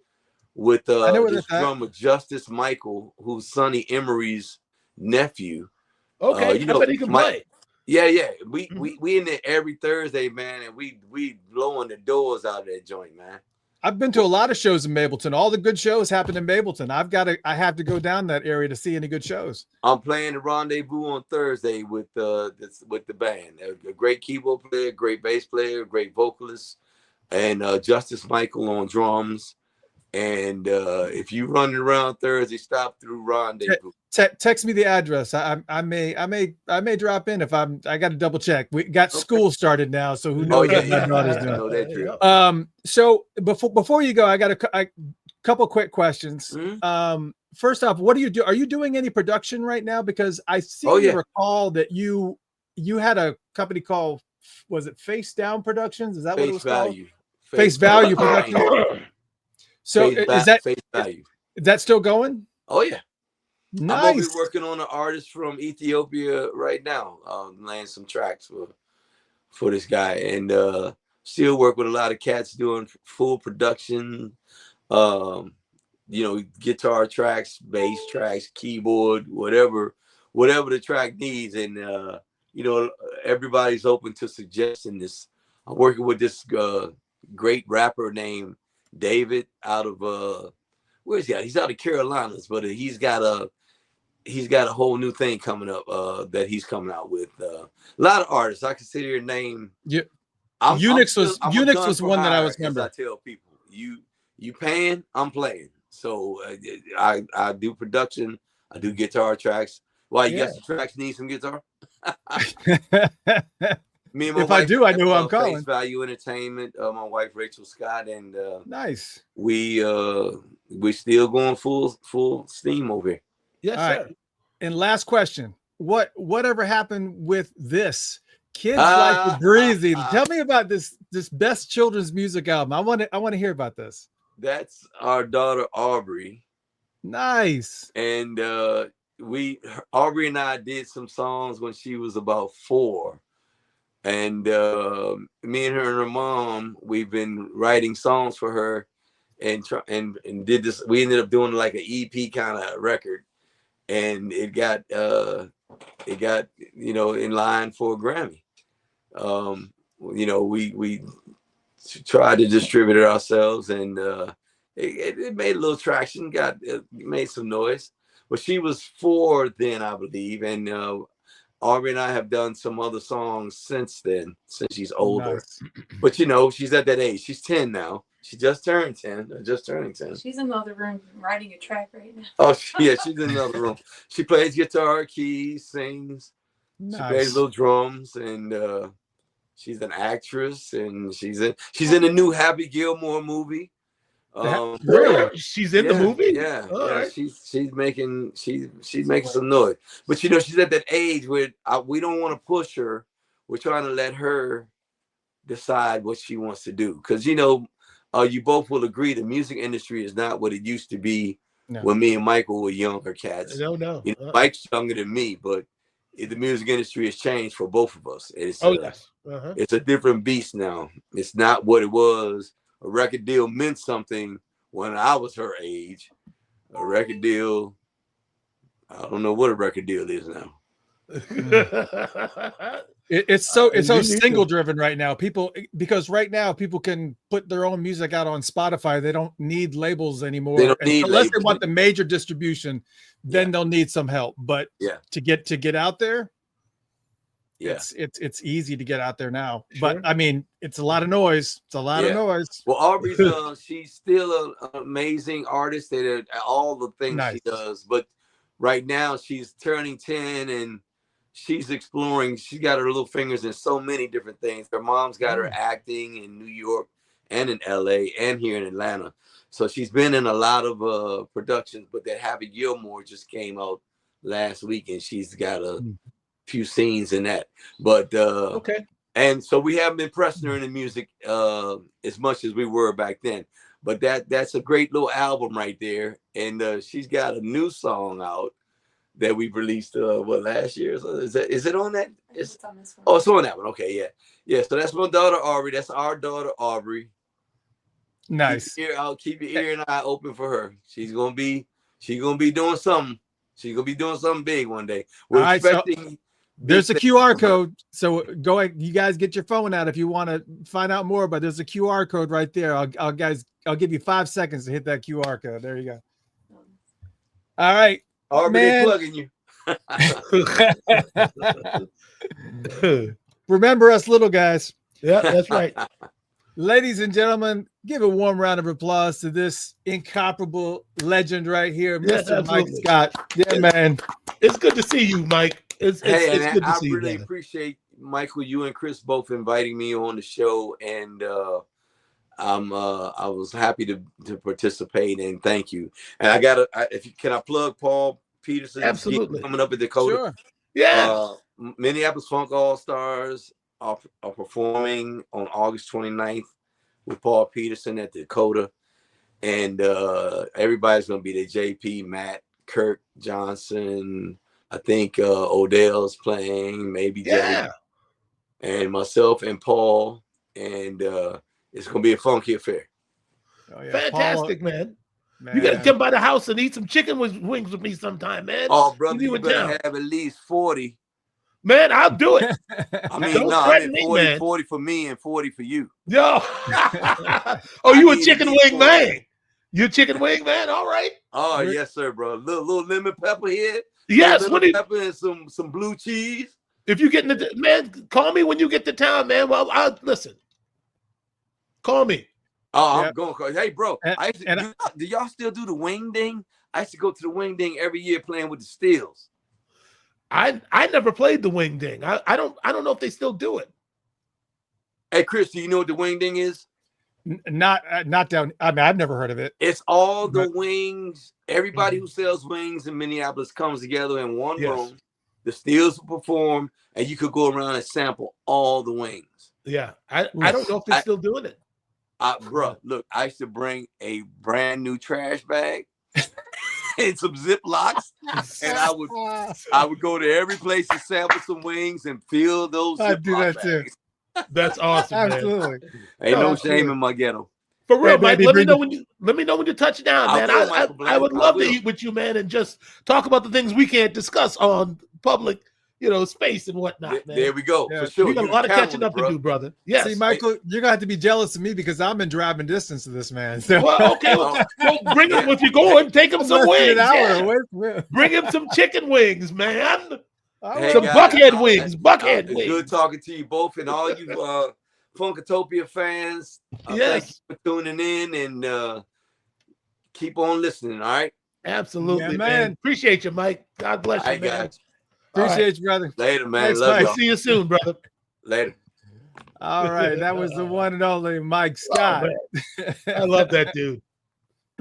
E: with this drummer Justice Michael, who's Sonny Emery's nephew.
C: Okay,
E: you know,
C: I bet he can play.
E: Yeah. We in there every Thursday, man, and we blowing the doors out of that joint, man.
B: I've been to a lot of shows in Mableton. All the good shows happen in Mableton. I have to go down that area to see any good shows.
E: I'm playing the Rendezvous on Thursday with the band. A great keyboard player, great bass player, great vocalist, and Justice Michael on drums. And if you running around Thursday, stop through Rendezvous.
B: Text me the address. I may drop in if I got to double check. We got school started now, so who knows what my daughter's doing.
E: No, that's true.
B: So before you go, I got a couple quick questions.
E: Mm-hmm.
B: First off, what do you do? Are you doing any production right now? Because I seem to recall that you had a company called, was it Face Down Productions? Is that what it was called? Face Value Productions. So is that still going?
E: Oh yeah.
B: Nice.
E: I'm over working on an artist from Ethiopia right now, laying some tracks for this guy, and still work with a lot of cats doing full production, guitar tracks, bass tracks, keyboard, whatever the track needs, and everybody's open to suggesting this. I'm working with this great rapper named David out of where is he at? He's out of Carolinas, but he's got a whole new thing coming up that he's coming out with. A lot of artists. I can sit here and name.
B: Yeah.
E: I'm
B: Unix
E: a
B: was one that I was remember.
E: I tell people, you paying, I'm playing. So I do production. I do guitar tracks. Why you got some tracks need some guitar? Me and my
B: If
E: wife,
B: I do, I know who I'm
E: Face
B: calling.
E: Value Entertainment. My wife Rachel Scott, and
B: Nice.
E: we still going full steam over here.
C: Yes,
B: All
C: sir.
B: right. And last question: whatever happened with this? Kids Like the Breezy. Tell me about this best children's music album. I want to hear about this.
E: That's our daughter Aubrey.
B: Nice.
E: And Aubrey and I did some songs when she was about 4. And me and her mom, we've been writing songs for her and did this. We ended up doing like an EP kind of record, and it got in line for a Grammy. We tried to distribute it ourselves, and it made a little traction, made some noise. But she was 4 then, I believe, and Aubrey and I have done some other songs since then, since she's older.
B: Nice.
E: But she's at that age. She's 10 now. She just turned 10, just turning 10.
F: She's in the other room writing a track right now.
E: Oh, yeah, she's in another room. She plays guitar, keys, sings.
B: Nice.
E: She plays little drums, and she's an actress, and she's in the new Happy Gilmore movie.
C: Really? She's in the movie?
E: Yeah,
C: All right.
E: She's making some noise. But she's at that age where we don't want to push her. We're trying to let her decide what she wants to do, because you both will agree the music industry is not what it used to be when me and Michael were younger cats.
C: No.
E: Mike's younger than me, but the music industry has changed for both of us. It's a different beast now. It's not what it was. A record deal meant something when I was her age. A record deal, I don't know what a record deal is now.
B: It's so single driven right now. Because right now people can put their own music out on Spotify. They don't need labels anymore. Unless they want the major distribution, then they'll need some help. But to get out there, it's easy to get out there now. Sure. But I mean, it's a lot of noise. It's a lot of noise.
E: Well, Aubrey's she's still an amazing artist at all the things she does. But right now she's turning 10 and she's exploring. She got her little fingers in so many different things. Her mom's got her acting in New York and in LA and here in Atlanta. So she's been in a lot of productions, but that Happy Gilmore just came out last week and she's got a few scenes in that. But and so we haven't been pressing her in the music as much as we were back then. But that's a great little album right there. And she's got a new song out that we released last year. So is it on that? It's on this one. Oh, it's on that one. Okay, yeah. So that's my daughter Aubrey. That's our daughter Aubrey.
B: Nice.
E: I'll keep your ear and eye open for her. She's gonna be doing something. She's gonna be doing something big one day. We're expecting.
B: There's a QR code. So go ahead. You guys get your phone out if you want to find out more. But there's a QR code right there. I'll give you 5 seconds to hit that QR code. There you go. All right.
E: Already plugging
B: you. Remember us little guys.
C: Yeah, that's right.
B: Ladies and gentlemen, give a warm round of applause to this incomparable legend right here, Mr. Mike Scott. Yeah, man.
C: It's good to see you, Mike. It's good to see you.
E: I really appreciate, Michael, you and Chris both inviting me on the show, and I was happy to participate, and thank you. And can I plug Paul Peterson?
C: Absolutely.
E: Coming up at Dakota.
B: Sure.
C: Yeah.
E: Minneapolis Funk All-Stars are performing on August 29th with Paul Peterson at Dakota. And everybody's going to be there. JP, Matt, Kirk, Johnson. I think Odell's playing, maybe Jay. And myself and Paul. And it's going to be a funky affair.
C: Oh, yeah. Fantastic, Paul, man. You got to come by the house and eat some chicken wings with me sometime, man.
E: Oh, brother, you better have at least 40.
C: Man, I'll do it.
E: I mean,
C: Don't
E: no, I
C: threaten
E: mean
C: me,
E: 40,
C: man.
E: 40 for me and 40 for you.
C: Yo. Oh, you a
E: need
C: chicken
E: at least
C: wing
E: 40.
C: man. You a chicken wing man? All right.
E: Oh, yes, sir, bro. Little lemon pepper here.
C: Yes.
E: Little
C: What do you,
E: pepper and some blue cheese.
C: if you get in the man, call me when you get to town, man. Well, I'll listen. Call me.
E: Oh,
B: Yep.
E: I'm going. Hey, bro,
B: And-
E: do y'all still do the wing ding? I used to go to the wing ding every year playing with the Steels.
C: I never played the wing ding. I don't know if they still do it.
E: Hey, Chris, do you know what the wing ding is?
B: Not down. I mean, I've never heard of it.
E: It's all the wings. Everybody who sells wings in Minneapolis comes together in one
C: Yes.
E: room. The Steels will perform, and you could go around and sample all the wings.
C: Yeah. I don't know if they're still doing it.
E: Bro, look, I used to bring a brand new trash bag and some Ziplocs, and I would go to every place to sample some wings and fill those
B: I'd do
E: Ziploc
B: that too.
E: bags.
C: That's awesome, man.
B: Absolutely.
E: Ain't no
C: absolutely.
E: shame in my ghetto.
C: For real,
B: Hey,
C: Mike.
B: baby,
C: Let me
B: bring
C: know when you touch down,
E: I
C: man.
E: will, Michael
C: I would
E: Bland,
C: love
E: I
C: to
E: will.
C: eat with you, man, and just talk about the things we can't discuss on public, space and whatnot, man.
E: There we go.
B: Yeah.
E: For sure.
C: We got a
E: You
C: lot of
E: count
C: catching
E: on it,
C: up to
E: bro.
C: do, brother. Yes.
B: See, Michael, you're gonna have to be jealous of me because I'm in driving distance to this man. So
C: Well, okay. Well, bring him if you're going. Take him
B: I'm
C: some
B: less than
C: wings.
B: an hour
C: Yeah.
B: away from him.
C: Bring him some chicken wings, man.
E: Hey,
C: Some
E: guys,
C: buckhead wings. Buckhead
E: it's
C: wings.
E: good talking to you both, and all you Funkatopia fans. Thank
C: Yes.
E: you for tuning in, and keep on listening. All right.
C: Absolutely,
B: Yeah,
C: man.
B: man.
C: Appreciate you, Mike. God bless
E: All
C: you,
E: right,
C: man.
E: guys.
B: Appreciate you, brother.
E: Later, man.
B: Thanks,
E: Love
B: Mike.
E: y'all.
C: See you soon, brother.
E: Later.
B: All right, that was the one and only Mike
C: Oh,
B: Scott.
C: man. I love that dude.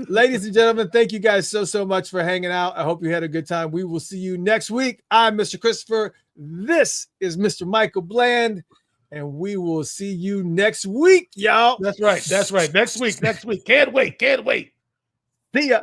B: Ladies and gentlemen, thank you guys so much for hanging out. I hope you had a good time. We will see you next week. I'm Mr. Christopher. This is Mr. Michael Bland, and we will see you next week, y'all.
C: That's right. That's right. Next week. Can't wait.
B: See ya.